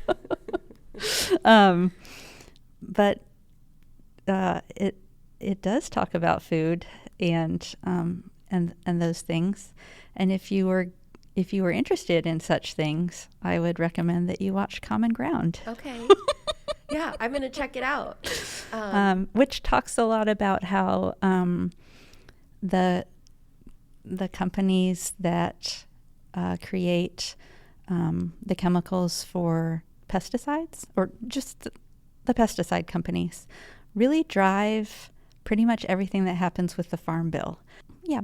But it does talk about food and those things. And if you were interested in such things, I would recommend that you watch Common Ground. Okay. Yeah, I'm going to check it out. Which talks a lot about how the companies that create the chemicals for pesticides, or just the pesticide companies, really drive pretty much everything that happens with the Farm Bill. Yeah,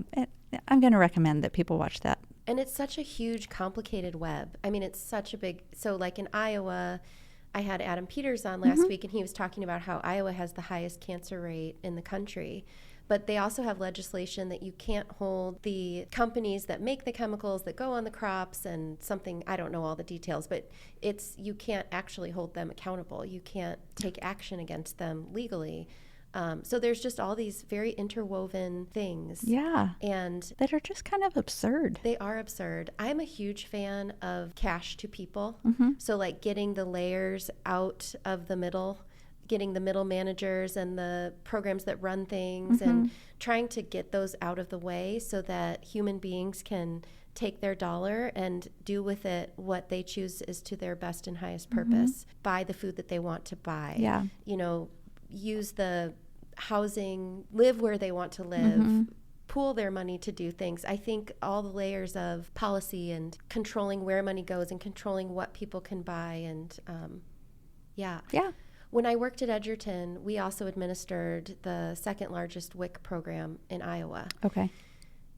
I'm going to recommend that people watch that. And it's such a huge, complicated web. I mean, it's such a big... So like in Iowa, I had Adam Peters on last week, and he was talking about how Iowa has the highest cancer rate in the country. But they also have legislation that you can't hold the companies that make the chemicals that go on the crops and something, I don't know all the details, but you can't actually hold them accountable. You can't take action against them legally. So there's just all these very interwoven things. Yeah. And that are just kind of absurd. They are absurd. I'm a huge fan of cash to people. Mm-hmm. So like getting the layers out of the middle, getting the middle managers and the programs that run things, Mm-hmm. and trying to get those out of the way so that human beings can take their dollar and do with it what they choose is to their best and highest purpose. Buy the food that they want to buy. Yeah. Use the housing, live where they want to live, pool their money to do things. I think all the layers of policy and controlling where money goes and controlling what people can buy. And yeah. When I worked at Edgerton, we also administered the second largest WIC program in Iowa. Okay.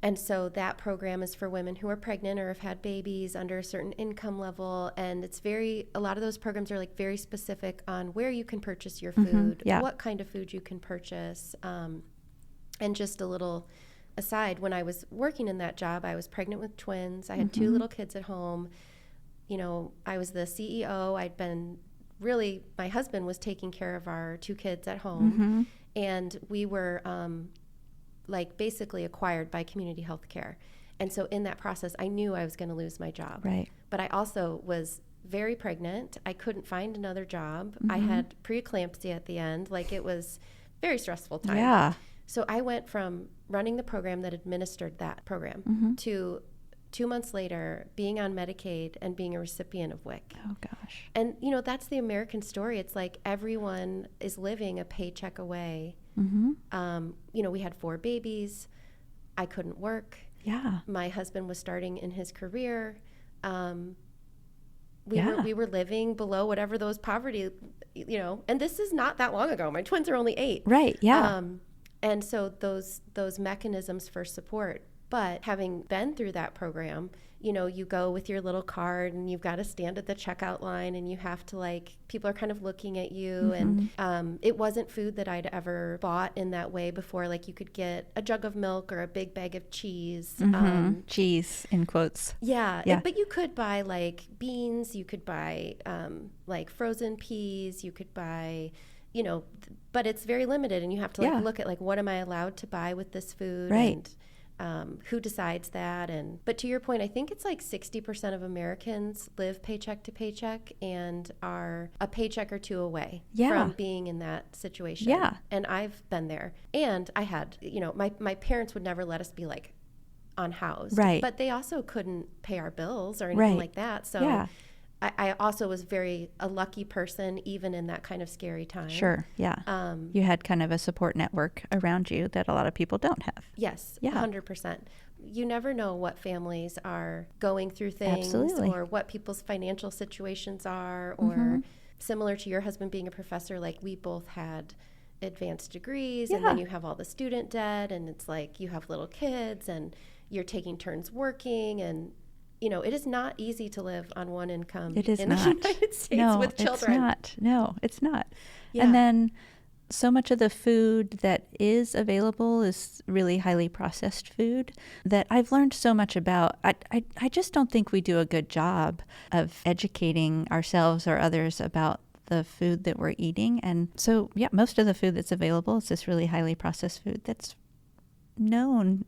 And so that program is for women who are pregnant or have had babies under a certain income level. And it's a lot of those programs are like very specific on where you can purchase your food, what kind of food you can purchase. And just a little aside, when I was working in that job, I was pregnant with twins. I had 2 little kids at home. I was the CEO. My husband was taking care of our 2 kids at home. And we were basically acquired by Community Health Care. And so in that process, I knew I was going to lose my job. Right. But I also was very pregnant. I couldn't find another job. I had preeclampsia at the end. It was very stressful time. Yeah. So I went from running the program that administered that program to 2 months later being on Medicaid and being a recipient of WIC. Oh, gosh. And, that's the American story. It's like everyone is living a paycheck away. We had 4 babies. I couldn't work. Yeah. My husband was starting in his career. We were living below whatever those poverty, and this is not that long ago. My twins are only 8. Right. Yeah. And so those mechanisms for support. But having been through that program, you go with your little card and you've got to stand at the checkout line and you have to people are kind of looking at you. And it wasn't food that I'd ever bought in that way before. You could get a jug of milk or a big bag of cheese. Cheese in quotes. Yeah. But you could buy beans, you could buy frozen peas, you could buy, but it's very limited and you have to look at what am I allowed to buy with this food? Right. And who decides that? But to your point, I think it's 60% of Americans live paycheck to paycheck and are a paycheck or 2 away from being in that situation. Yeah. And I've been there. And I had, my parents would never let us be unhoused. Right. But they also couldn't pay our bills or anything like that. So I also was a lucky person, even in that kind of scary time. Sure, yeah. You had kind of a support network around you that a lot of people don't have. Yes, 100%. You never know what families are going through things. Absolutely. Or what people's financial situations are, or similar to your husband being a professor, we both had advanced degrees, and then you have all the student debt, and it's you have little kids, and you're taking turns working, and it is not easy to live on one income in the United States with children. No, it's not. Yeah. And then so much of the food that is available is really highly processed food that I've learned so much about. I just don't think we do a good job of educating ourselves or others about the food that we're eating. And so, most of the food that's available is this really highly processed food that's known,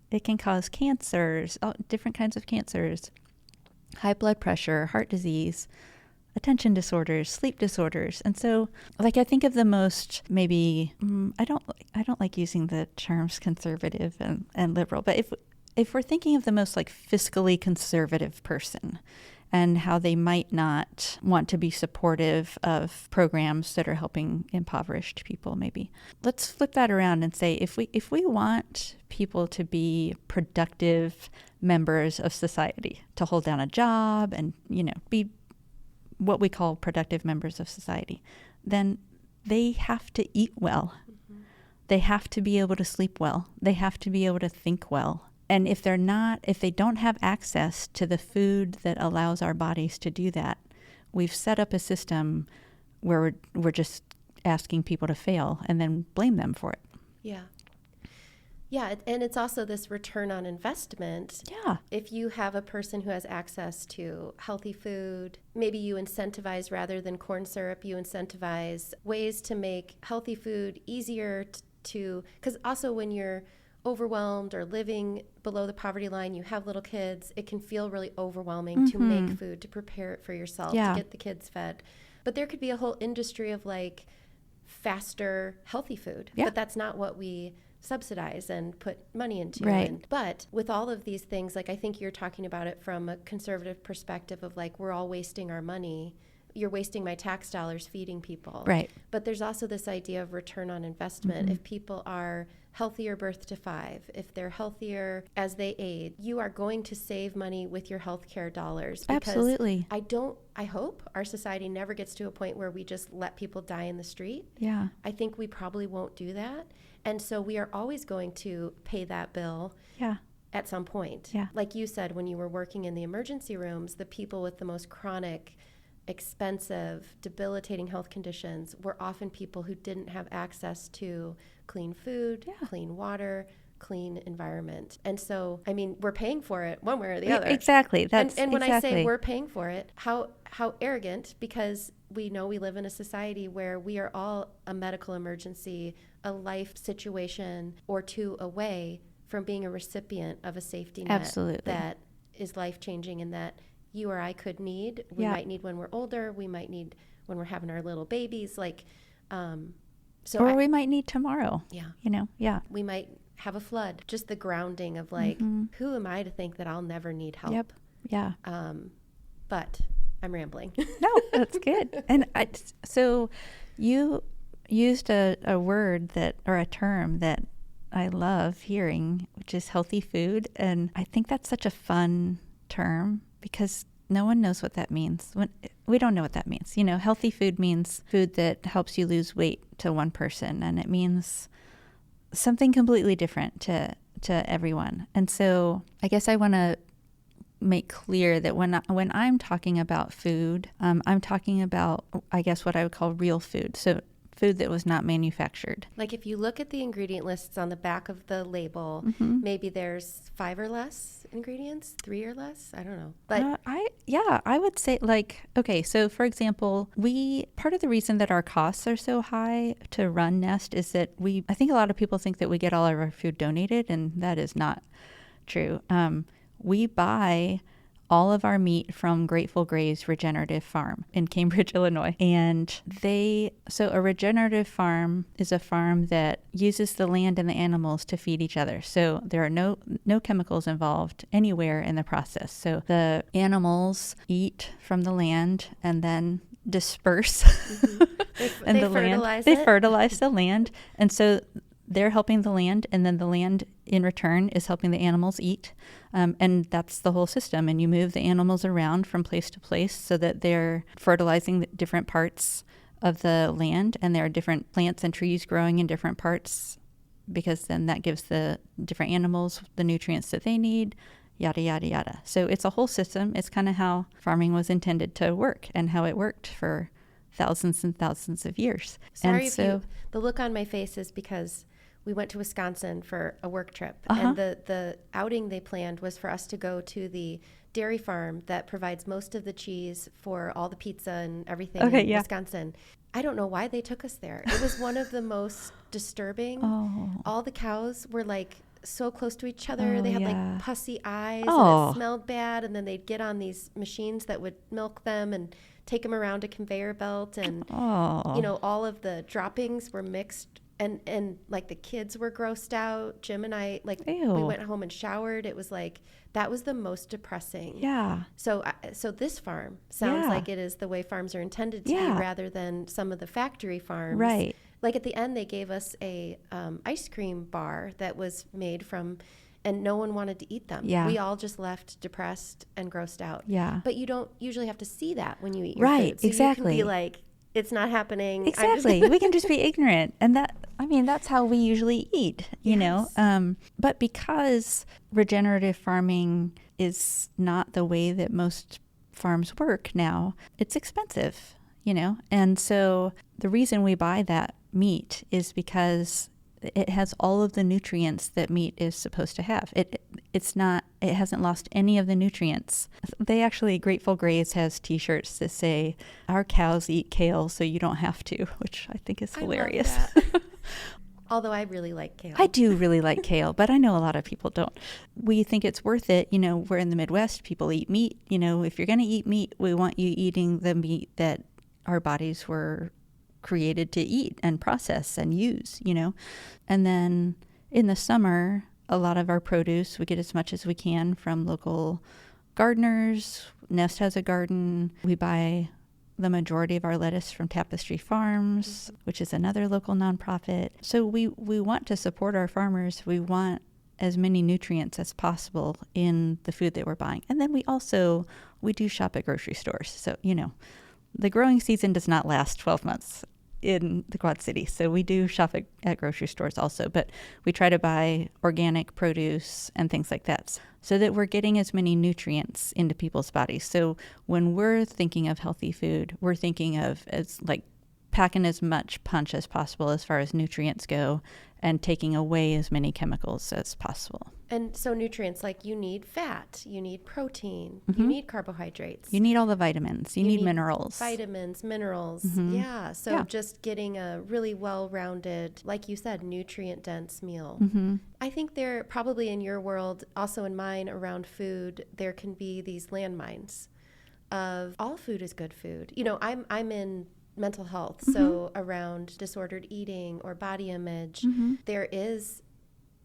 it can cause cancers, different kinds of cancers, high blood pressure, heart disease, attention disorders, sleep disorders. And so, I think of the most maybe, I don't like using the terms conservative and liberal, but if we're thinking of the most fiscally conservative person and how they might not want to be supportive of programs that are helping impoverished people, maybe. Let's flip that around and say, if we want people to be productive members of society, to hold down a job and, be what we call productive members of society, then they have to eat well. They have to be able to sleep well. They have to be able to think well. And if they don't have access to the food that allows our bodies to do that, we've set up a system where we're just asking people to fail and then blame them for it. Yeah. Yeah, and it's also this return on investment. Yeah. If you have a person who has access to healthy food, maybe you incentivize rather than corn syrup, you incentivize ways to make healthy food easier to, because also when you're overwhelmed or living below the poverty line, you have little kids, it can feel really overwhelming to make food, to prepare it for yourself, to get the kids fed. But there could be a whole industry of like faster, healthy food. Yeah. But that's not what we subsidize and put money into. Right. But with all of these things, like I think you're talking about it from a conservative perspective of like, we're all wasting our money. You're wasting my tax dollars feeding people. Right. But there's also this idea of return on investment. If people are healthier birth to 5, if they're healthier as they age, you are going to save money with your healthcare dollars. Because Absolutely. I hope our society never gets to a point where we just let people die in the street. Yeah. I think we probably won't do that. And so we are always going to pay that bill. Yeah. At some point. Yeah. Like you said, when you were working in the emergency rooms, the people with the most chronic, expensive, debilitating health conditions were often people who didn't have access to clean food, clean water, clean environment. And so, I mean, we're paying for it one way or the other. Exactly. And when I say we're paying for it, how arrogant, because we know we live in a society where we are all a medical emergency, a life situation or two away from being a recipient of a safety net. Absolutely. That is life-changing and that you or I could need. We might need when we're older. We might need when we're having our little babies. Like, we might need tomorrow. Yeah. You know, yeah. We might have a flood. Just the grounding of like, who am I to think that I'll never need help? Yep. Yeah. But I'm rambling. No, that's good. And so you used a word or a term that I love hearing, which is healthy food. And I think that's such a fun term because no one knows what that means. We don't know what that means. You know, healthy food means food that helps you lose weight to one person, and it means something completely different to everyone. And so I guess I want to make clear that when I'm talking about food, I'm talking about, I guess, what I would call real food. So food that was not manufactured. Like if you look at the ingredient lists on the back of the label, maybe there's 5 or less ingredients, 3 or less. I don't know. But I would say okay, so for example, part of the reason that our costs are so high to run Nest is that I think a lot of people think that we get all of our food donated, and that is not true. We buy all of our meat from Grateful Gray's Regenerative Farm in Cambridge, Illinois. And so a regenerative farm is a farm that uses the land and the animals to feed each other. So there are no chemicals involved anywhere in the process. So the animals eat from the land and then disperse and they fertilize the land. And so they're helping the land, and then the land in return is helping the animals eat. And that's the whole system. And you move the animals around from place to place so that they're fertilizing the different parts of the land, and there are different plants and trees growing in different parts, because then that gives the different animals the nutrients that they need, yada, yada, yada. So it's a whole system. It's kind of how farming was intended to work and how it worked for thousands and thousands of years. The look on my face is because we went to Wisconsin for a work trip, and the outing they planned was for us to go to the dairy farm that provides most of the cheese for all the pizza and everything in Wisconsin. I don't know why they took us there. It was one of the most disturbing. All the cows were like so close to each other. They had like pussy eyes, and it smelled bad, and then they'd get on these machines that would milk them and take them around a conveyor belt, and you know, all of the droppings were mixed. And like the kids were grossed out. Jim and I, we went home and showered. It was like, that was the most depressing. Yeah. So this farm sounds like it is the way farms are intended to be, rather than some of the factory farms. Right. Like at the end, they gave us a ice cream bar that was made from, and no one wanted to eat them. Yeah. We all just left depressed and grossed out. Yeah. But you don't usually have to see that when you eat your food. So exactly. You can be like, it's not happening. Exactly. We can just be ignorant. And that's how we usually eat, you know. But because regenerative farming is not the way that most farms work now, it's expensive, you know. And so the reason we buy that meat is because it has all of the nutrients that meat is supposed to have. It hasn't lost any of the nutrients. They actually, Grateful Grays has t-shirts that say, "Our cows eat kale, so you don't have to," which I think is hilarious. I love that. Although I really like kale. I do really like kale, but I know a lot of people don't. We think it's worth it. We're in the Midwest, people eat meat. If you're going to eat meat, we want you eating the meat that our bodies were created to eat and process and use, And then in the summer, a lot of our produce, we get as much as we can from local gardeners. Nest has a garden. We buy the majority of our lettuce from Tapestry Farms, which is another local nonprofit. So we want to support our farmers. We want as many nutrients as possible in the food that we're buying. And then we do shop at grocery stores. So, the growing season does not last 12 months in the Quad Cities. So we do shop at grocery stores also, but we try to buy organic produce and things like that so that we're getting as many nutrients into people's bodies. So when we're thinking of healthy food, we're thinking of as like packing as much punch as possible as far as nutrients go and taking away as many chemicals as possible. And so nutrients, like you need fat, you need protein, you need carbohydrates. You need all the vitamins. You need minerals. Vitamins, minerals. Yeah. So just getting a really well-rounded, like you said, nutrient-dense meal. I think there probably in your world, also in mine around food, there can be these landmines of all food is good food. I'm in mental health, so around disordered eating or body image, there is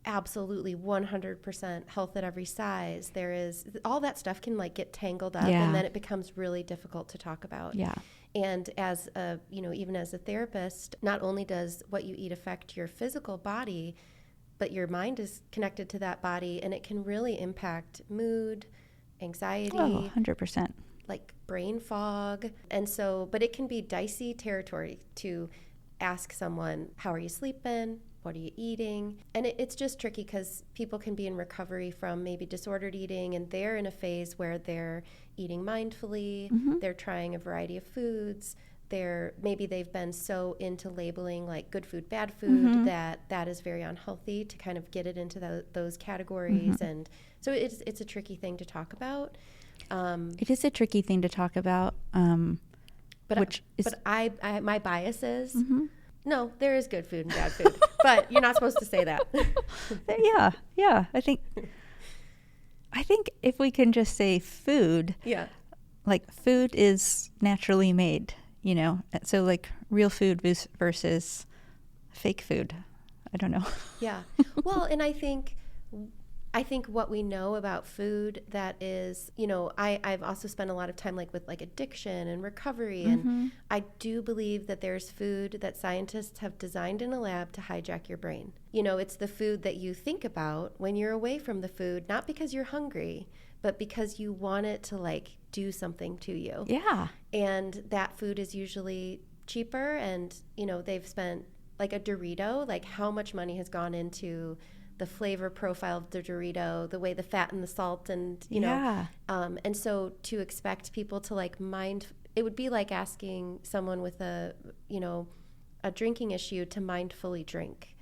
absolutely 100% health at every size. There is all that stuff can get tangled up, and then it becomes really difficult to talk about. And as even as a therapist, not only does what you eat affect your physical body, but your mind is connected to that body, and it can really impact mood, anxiety. 100%. Like brain fog. And so, but it can be dicey territory to ask someone, how are you sleeping? What are you eating? And it's just tricky because people can be in recovery from maybe disordered eating, and they're in a phase where they're eating mindfully, they're trying a variety of foods, maybe they've been so into labeling like good food, bad food, that is very unhealthy to kind of get it into those categories. And so it's a tricky thing to talk about. It is a tricky thing to talk about, but my bias is, no, there is good food and bad food, but you're not supposed to say that. Yeah. I think if we can just say food, like food is naturally made, so like real food versus fake food. I don't know. Yeah. Well, and I think what we know about food that is, I've also spent a lot of time with addiction and recovery. And I do believe that there's food that scientists have designed in a lab to hijack your brain. It's the food that you think about when you're away from the food, not because you're hungry, but because you want it to do something to you. Yeah. And that food is usually cheaper. And, they've spent a Dorito, how much money has gone into the flavor profile of the Dorito, the way the fat and the salt, and and so to expect people to it would be like asking someone with a drinking issue to mindfully drink.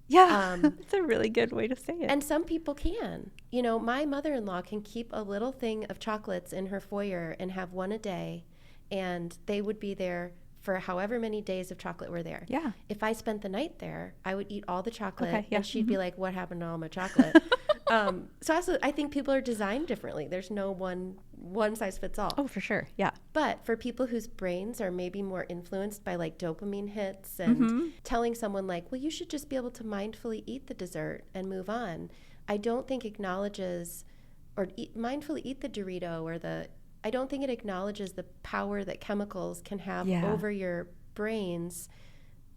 That's a really good way to say it. And some people can. My mother-in-law can keep a little thing of chocolates in her foyer and have one a day, and they would be there for however many days of chocolate were there. Yeah. If I spent the night there, I would eat all the chocolate, and she'd be like, what happened to all my chocolate? So also, I think people are designed differently. There's no one size fits all. Oh, for sure. Yeah. But for people whose brains are maybe more influenced by dopamine hits and telling someone well, you should just be able to mindfully eat the dessert and move on, I don't think acknowledges mindfully eat the Dorito or I don't think it acknowledges the power that chemicals can have over your brains,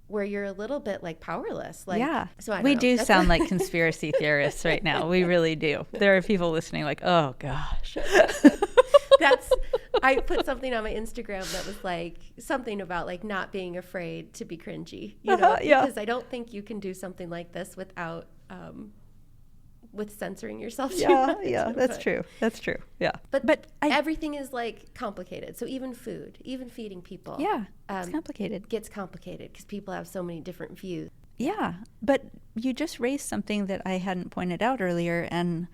where you're a little bit powerless. So we do sound like conspiracy theorists right now. We really do. There are people listening oh gosh. I put something on my Instagram that was something about not being afraid to be cringy, because I don't think you can do something like this without with censoring yourself too much. That's true. Yeah. But everything is complicated. So even food, even feeding people. It's complicated. Gets complicated because people have so many different views. Yeah, but you just raised something that I hadn't pointed out earlier, and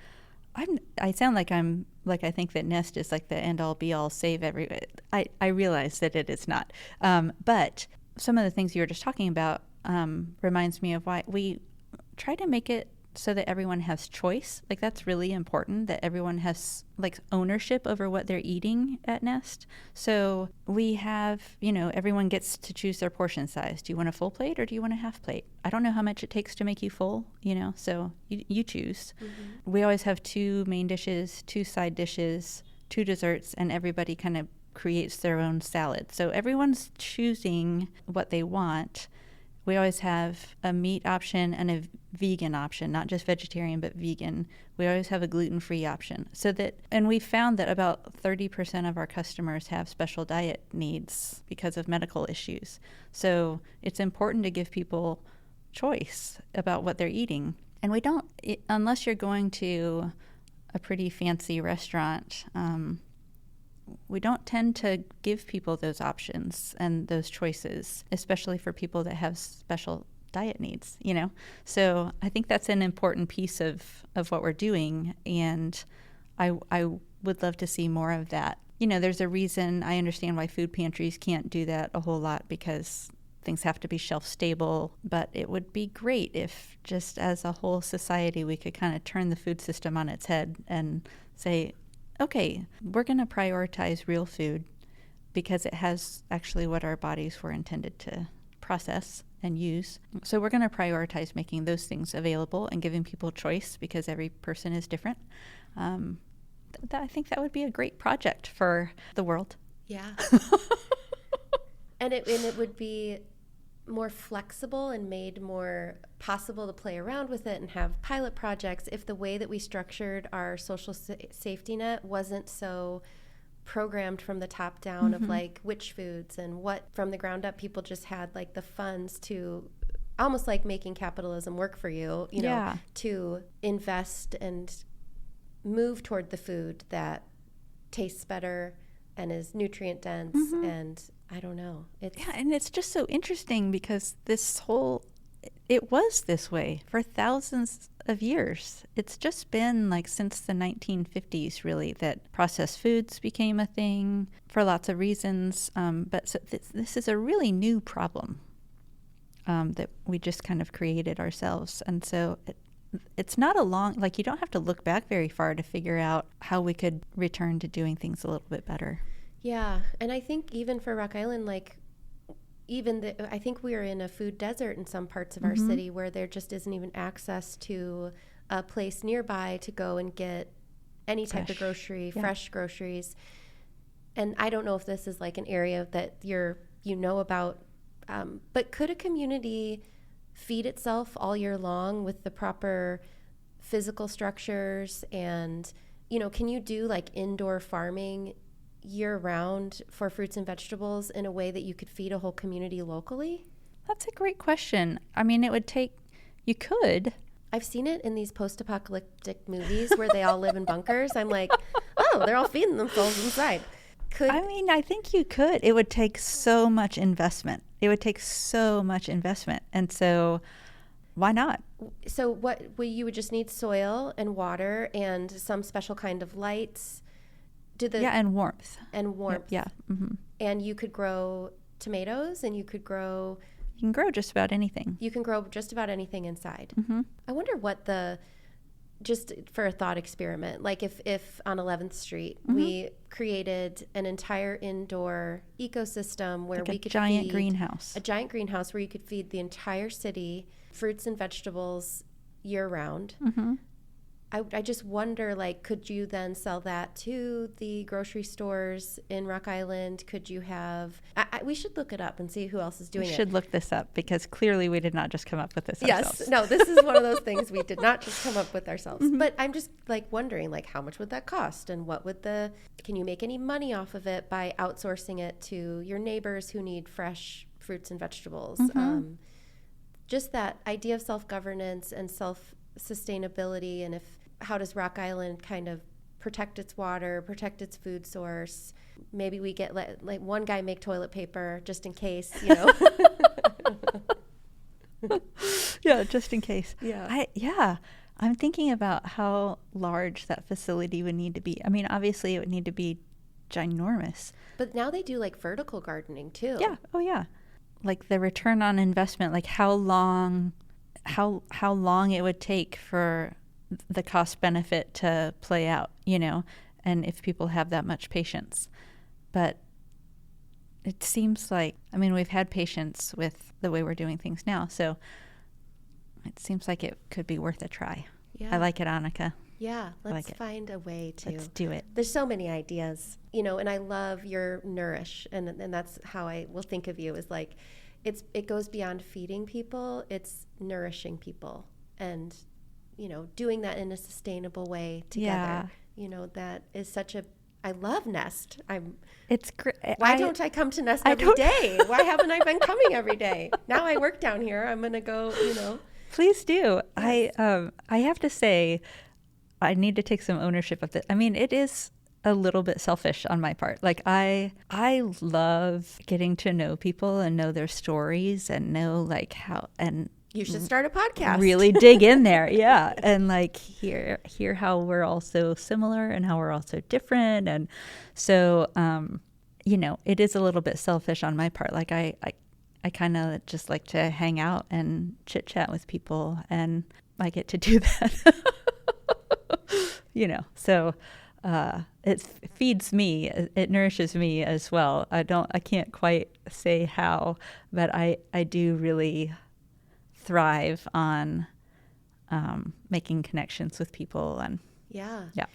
I sound like I think that Nest is like the end all be all save every. I realize that it is not, but some of the things you were just talking about reminds me of why we try to make it so that everyone has choice. Like, that's really important, that everyone has like ownership over what they're eating at Nest. So we have, everyone gets to choose their portion size. Do you want a full plate or do you want a half plate? I don't know how much it takes to make you full, so you choose. Mm-hmm. We always have 2 main dishes, 2 side dishes, 2 desserts, and everybody kind of creates their own salad. So everyone's choosing what they want. We always have a meat option and a vegan option, not just vegetarian, but vegan. We always have a gluten-free option. And we found that about 30% of our customers have special diet needs because of medical issues. So it's important to give people choice about what they're eating. And we don't, unless you're going to a pretty fancy restaurant, we don't tend to give people those options and those choices, especially for people that have special diet needs, So I think that's an important piece of what we're doing, and I would love to see more of that. There's a reason. I understand why food pantries can't do that a whole lot, because things have to be shelf stable, but it would be great if just as a whole society we could kind of turn the food system on its head and say, okay, we're going to prioritize real food because it has actually what our bodies were intended to process and use. So we're going to prioritize making those things available and giving people choice because every person is different. I think that would be a great project for the world. Yeah. And it would be more flexible and made more possible to play around with it and have pilot projects if the way that we structured our social safety net wasn't so programmed from the top down of like which foods and what from the ground up. People just had like the funds to almost like making capitalism work for you, know, to invest and move toward the food that tastes better and is nutrient dense and I don't know. And it's just so interesting because it was this way for thousands of years. It's just been like since the 1950s, really, that processed foods became a thing for lots of reasons. But so this is a really new problem that we just kind of created ourselves. And so it's not you don't have to look back very far to figure out how we could return to doing things a little bit better. Yeah, and I think even for Rock Island, I think we are in a food desert in some parts of our city where there just isn't even access to a place nearby to go and get any type of grocery, fresh groceries. And I don't know if this is like an area that you know about, but could a community feed itself all year long with the proper physical structures? And, can you do like indoor farming year-round for fruits and vegetables in a way that you could feed a whole community locally? That's a great question. I mean, you could. I've seen it in these post-apocalyptic movies where they all live in bunkers. I'm like, oh, they're all feeding themselves inside. I think you could. It would take so much investment. And so why not? So you would just need soil and water and some special kind of lights. And warmth. Yeah. Mm-hmm. And you could grow tomatoes, and you can grow just about anything. You can grow just about anything inside. Mm-hmm. I wonder what just for a thought experiment, like if on 11th Street we created an entire indoor ecosystem where we could feed a giant greenhouse where you could feed the entire city fruits and vegetables year round. Mm-hmm. I just wonder, could you then sell that to the grocery stores in Rock Island? Could you have... we should look it up and see who else is doing it. We should look this up because clearly we did not just come up with this ourselves. Yes. No, this is one of those things we did not just come up with ourselves. Mm-hmm. But I'm just wondering, how much would that cost? And can you make any money off of it by outsourcing it to your neighbors who need fresh fruits and vegetables? Mm-hmm. Just that idea of self-governance and self-sustainability, and how does Rock Island kind of protect its water, protect its food source? Maybe we get one guy make toilet paper just in case, Yeah, just in case. Yeah. I'm thinking about how large that facility would need to be. I mean, obviously it would need to be ginormous. But now they do like vertical gardening too. Yeah. Oh yeah. Like the return on investment, like how long it would take for the cost benefit to play out, and if people have that much patience. But it seems like, I mean, we've had patience with the way we're doing things now, so it seems like it could be worth a try. Yeah. I like it, Annika. Yeah, let's like find a way to. Let's do it. There's so many ideas, and I love your Nourish, and that's how I will think of you, is like, it goes beyond feeding people, it's nourishing people, and, doing that in a sustainable way together. Yeah. That is such a, I love Nest. It's great. Why don't I come to Nest every day? Why haven't I been coming every day? Now I work down here. I'm going to go, Please do. Yes. I have to say, I need to take some ownership of this. I mean, it is a little bit selfish on my part. Like I love getting to know people and know their stories and know like how, and you should start a podcast. Really dig in there. Yeah. And like hear how we're all so similar and how we're all so different. And so, it is a little bit selfish on my part. Like I kind of just like to hang out and chit chat with people, and I get to do that. So it feeds me, it nourishes me as well. I can't quite say how, but I do really thrive on making connections with people. And yeah. Yeah.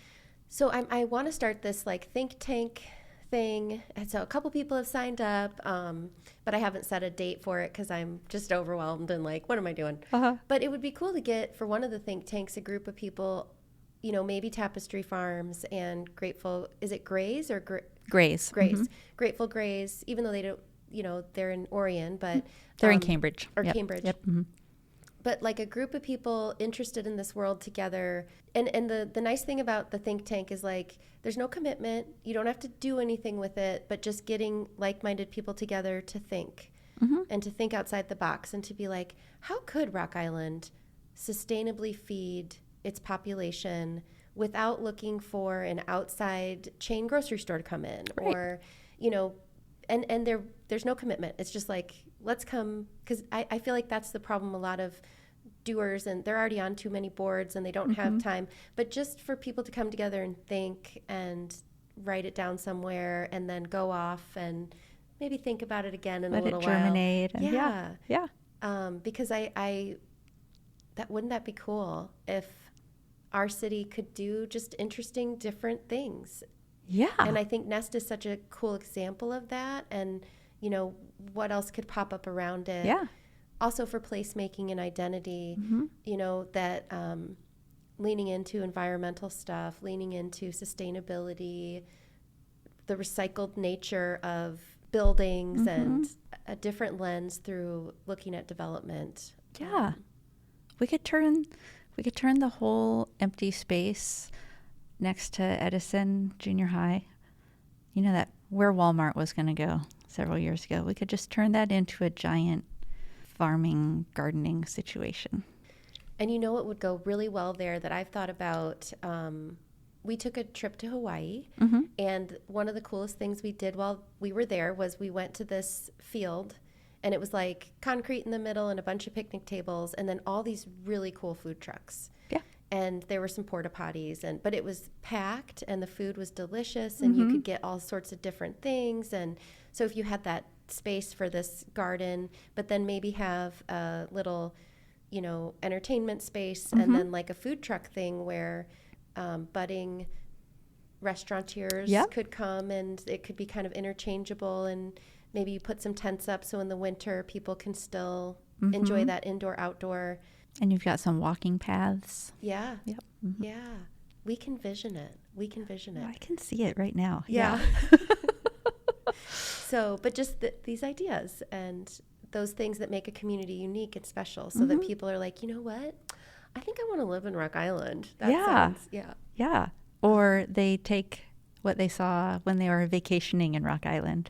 So I want to start this like think tank thing. And so a couple people have signed up, but I haven't set a date for it because I'm just overwhelmed and like, what am I doing? Uh-huh. But it would be cool to get, for one of the think tanks, a group of people, maybe Tapestry Farms and Grateful, is it Grays or Grays? Grays. Mm-hmm. Grateful Grays, even though they don't, they're in Orion, but they're in Cambridge. Or Yep. Cambridge. Yep. Mm-hmm. But like a group of people interested in this world together. And the nice thing about the think tank is like, there's no commitment. You don't have to do anything with it, but just getting like-minded people together to think and to think outside the box and to be like, how could Rock Island sustainably feed its population without looking for an outside chain grocery store to come in? Right. Or, and there's no commitment. It's just like, let's come, because I feel like that's the problem. A lot of doers, and they're already on too many boards and they don't have time, but just for people to come together and think and write it down somewhere and then go off and maybe think about it again in a little while. Let it germinate. Yeah. Because wouldn't that be cool if our city could do just interesting, different things? Yeah. And I think Nest is such a cool example of that. And, what else could pop up around it? Yeah. Also for placemaking and identity, that leaning into environmental stuff, leaning into sustainability, the recycled nature of buildings and a different lens through looking at development. Yeah. We could turn the whole empty space next to Edison Junior High, that where Walmart was going to go several years ago. We could just turn that into a giant farming, gardening situation. And what would go really well there that I've thought about? We took a trip to Hawaii, and one of the coolest things we did while we were there was we went to this field, and it was like concrete in the middle and a bunch of picnic tables, and then all these really cool food trucks. Yeah. And there were some porta potties, but it was packed, and the food was delicious, and you could get all sorts of different things. And so if you had that space for this garden, but then maybe have a little, entertainment space, and then like a food truck thing where budding restaurateurs could come, and it could be kind of interchangeable, and maybe you put some tents up so in the winter people can still enjoy that indoor-outdoor. And you've got some walking paths. Yeah. Yep. Yeah. We can vision it. Oh, I can see it right now. Yeah. So, but just these ideas and those things that make a community unique and special, so that people are like, you know what? I think I want to live in Rock Island. That sounds, Yeah. Or they take what they saw when they were vacationing in Rock Island.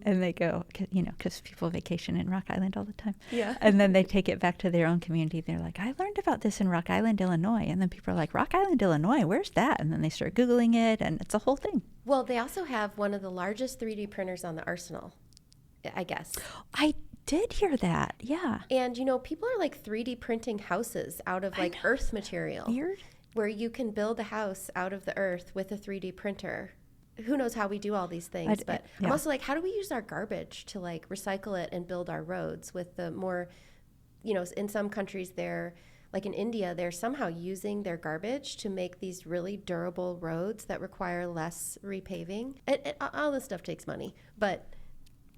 And they go, because people vacation in Rock Island all the time. Yeah. And then they take it back to their own community. They're like, I learned about this in Rock Island, Illinois. And then people are like, Rock Island, Illinois, where's that? And then they start Googling it, and it's a whole thing. Well, they also have one of the largest 3D printers on the arsenal, I guess. I did hear that, yeah. And, people are like 3D printing houses out of like earth material. Weird. Where you can build a house out of the earth with a 3D printer. Who knows how we do all these things, but I'm also like, how do we use our garbage to like recycle it and build our roads with the more, in some countries they're, like in India, they're somehow using their garbage to make these really durable roads that require less repaving. All this stuff takes money, but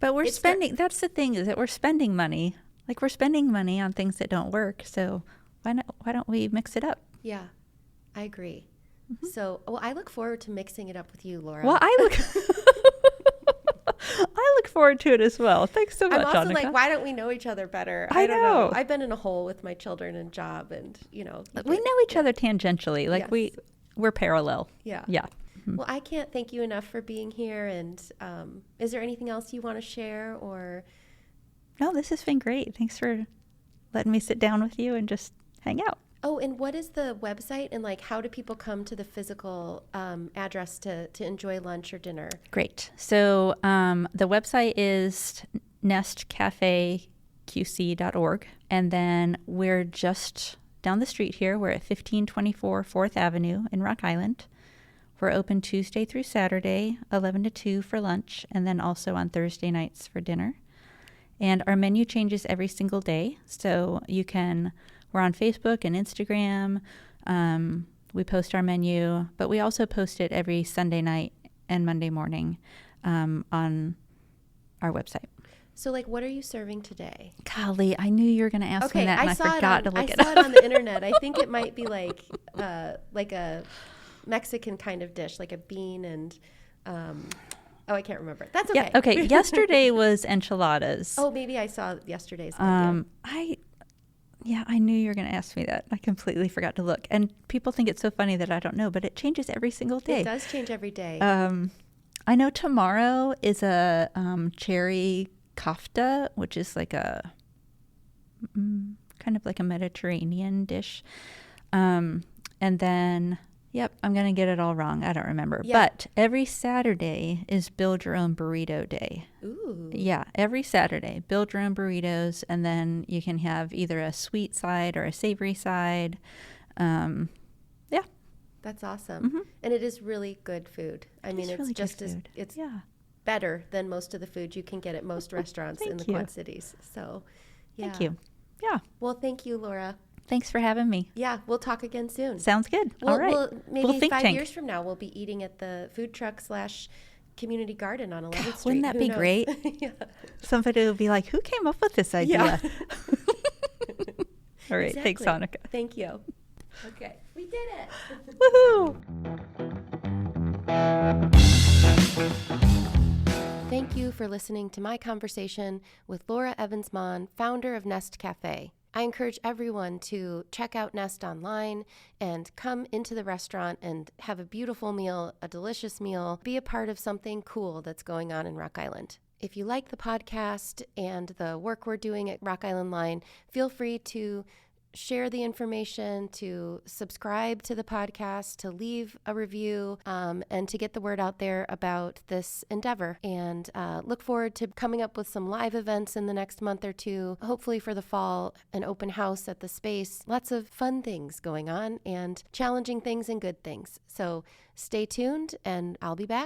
we're spending, that's the thing, is that we're spending money. Like we're spending money on things that don't work, so why don't we mix it up? Yeah, I agree. So, I look forward to mixing it up with you, Laura. Well, I look forward to it as well. Thanks so much, I'm also Annika. like, why don't we know each other better? I don't know. I've been in a hole with my children and job, and we know each other tangentially. Like Yes. we're parallel. Yeah. Yeah. Well, I can't thank you enough for being here. And is there anything else you want to share, or? No, this has been great. Thanks for letting me sit down with you and just hang out. Oh, and what is the website, and like how do people come to the physical address to enjoy lunch or dinner? Great. So the website is nestcafeqc.org. And then we're just down the street here. We're at 1524 4th Avenue in Rock Island. We're open Tuesday through Saturday, 11 to 2 for lunch, and then also on Thursday nights for dinner. And our menu changes every single day. So we're on Facebook and Instagram. We post our menu, but we also post it every Sunday night and Monday morning on our website. So, like, what are you serving today? Golly, I knew you were going to ask me that, and I forgot to look it up. I saw it on the internet. I think it might be like a Mexican kind of dish, like a bean and I can't remember. That's okay. Yeah, okay. Yesterday was enchiladas. Oh, maybe I saw yesterday's menu. I knew you were going to ask me that. I completely forgot to look. And people think it's so funny that I don't know, but it changes every single day. It does change every day. I know tomorrow is a cherry kofta, which is like a kind of like a Mediterranean dish. And then, I'm going to get it all wrong. I don't remember. Yeah. But every Saturday is Build Your Own Burrito Day. Ooh. Yeah, every Saturday. Build your own burritos, and then you can have either a sweet side or a savory side. That's awesome. Mm-hmm. And it is really good food. I mean, it's really just it's better than most of the food you can get at most restaurants in the Quad Cities. So, yeah. Thank you. Yeah. Well, thank you, Laura. Thanks for having me. Yeah, we'll talk again soon. Sounds good. All right. Maybe 5 years from now, we'll be eating at the food truck / community garden on 11th Street. Wouldn't that be great? Yeah. Somebody will be like, who came up with this idea? Yeah. All right. Exactly. Thanks, Annika. Thank you. Okay. We did it. Woohoo. Thank you for listening to my conversation with Laura Evans Mahn, founder of Nest Café. I encourage everyone to check out Nest online and come into the restaurant and have a beautiful meal, a delicious meal, be a part of something cool that's going on in Rock Island. If you like the podcast and the work we're doing at Rock Island Line, feel free to share the information, to subscribe to the podcast, to leave a review, and to get the word out there about this endeavor. And look forward to coming up with some live events in the next month or two. Hopefully for the fall, an open house at the space. Lots of fun things going on and challenging things and good things. So stay tuned, and I'll be back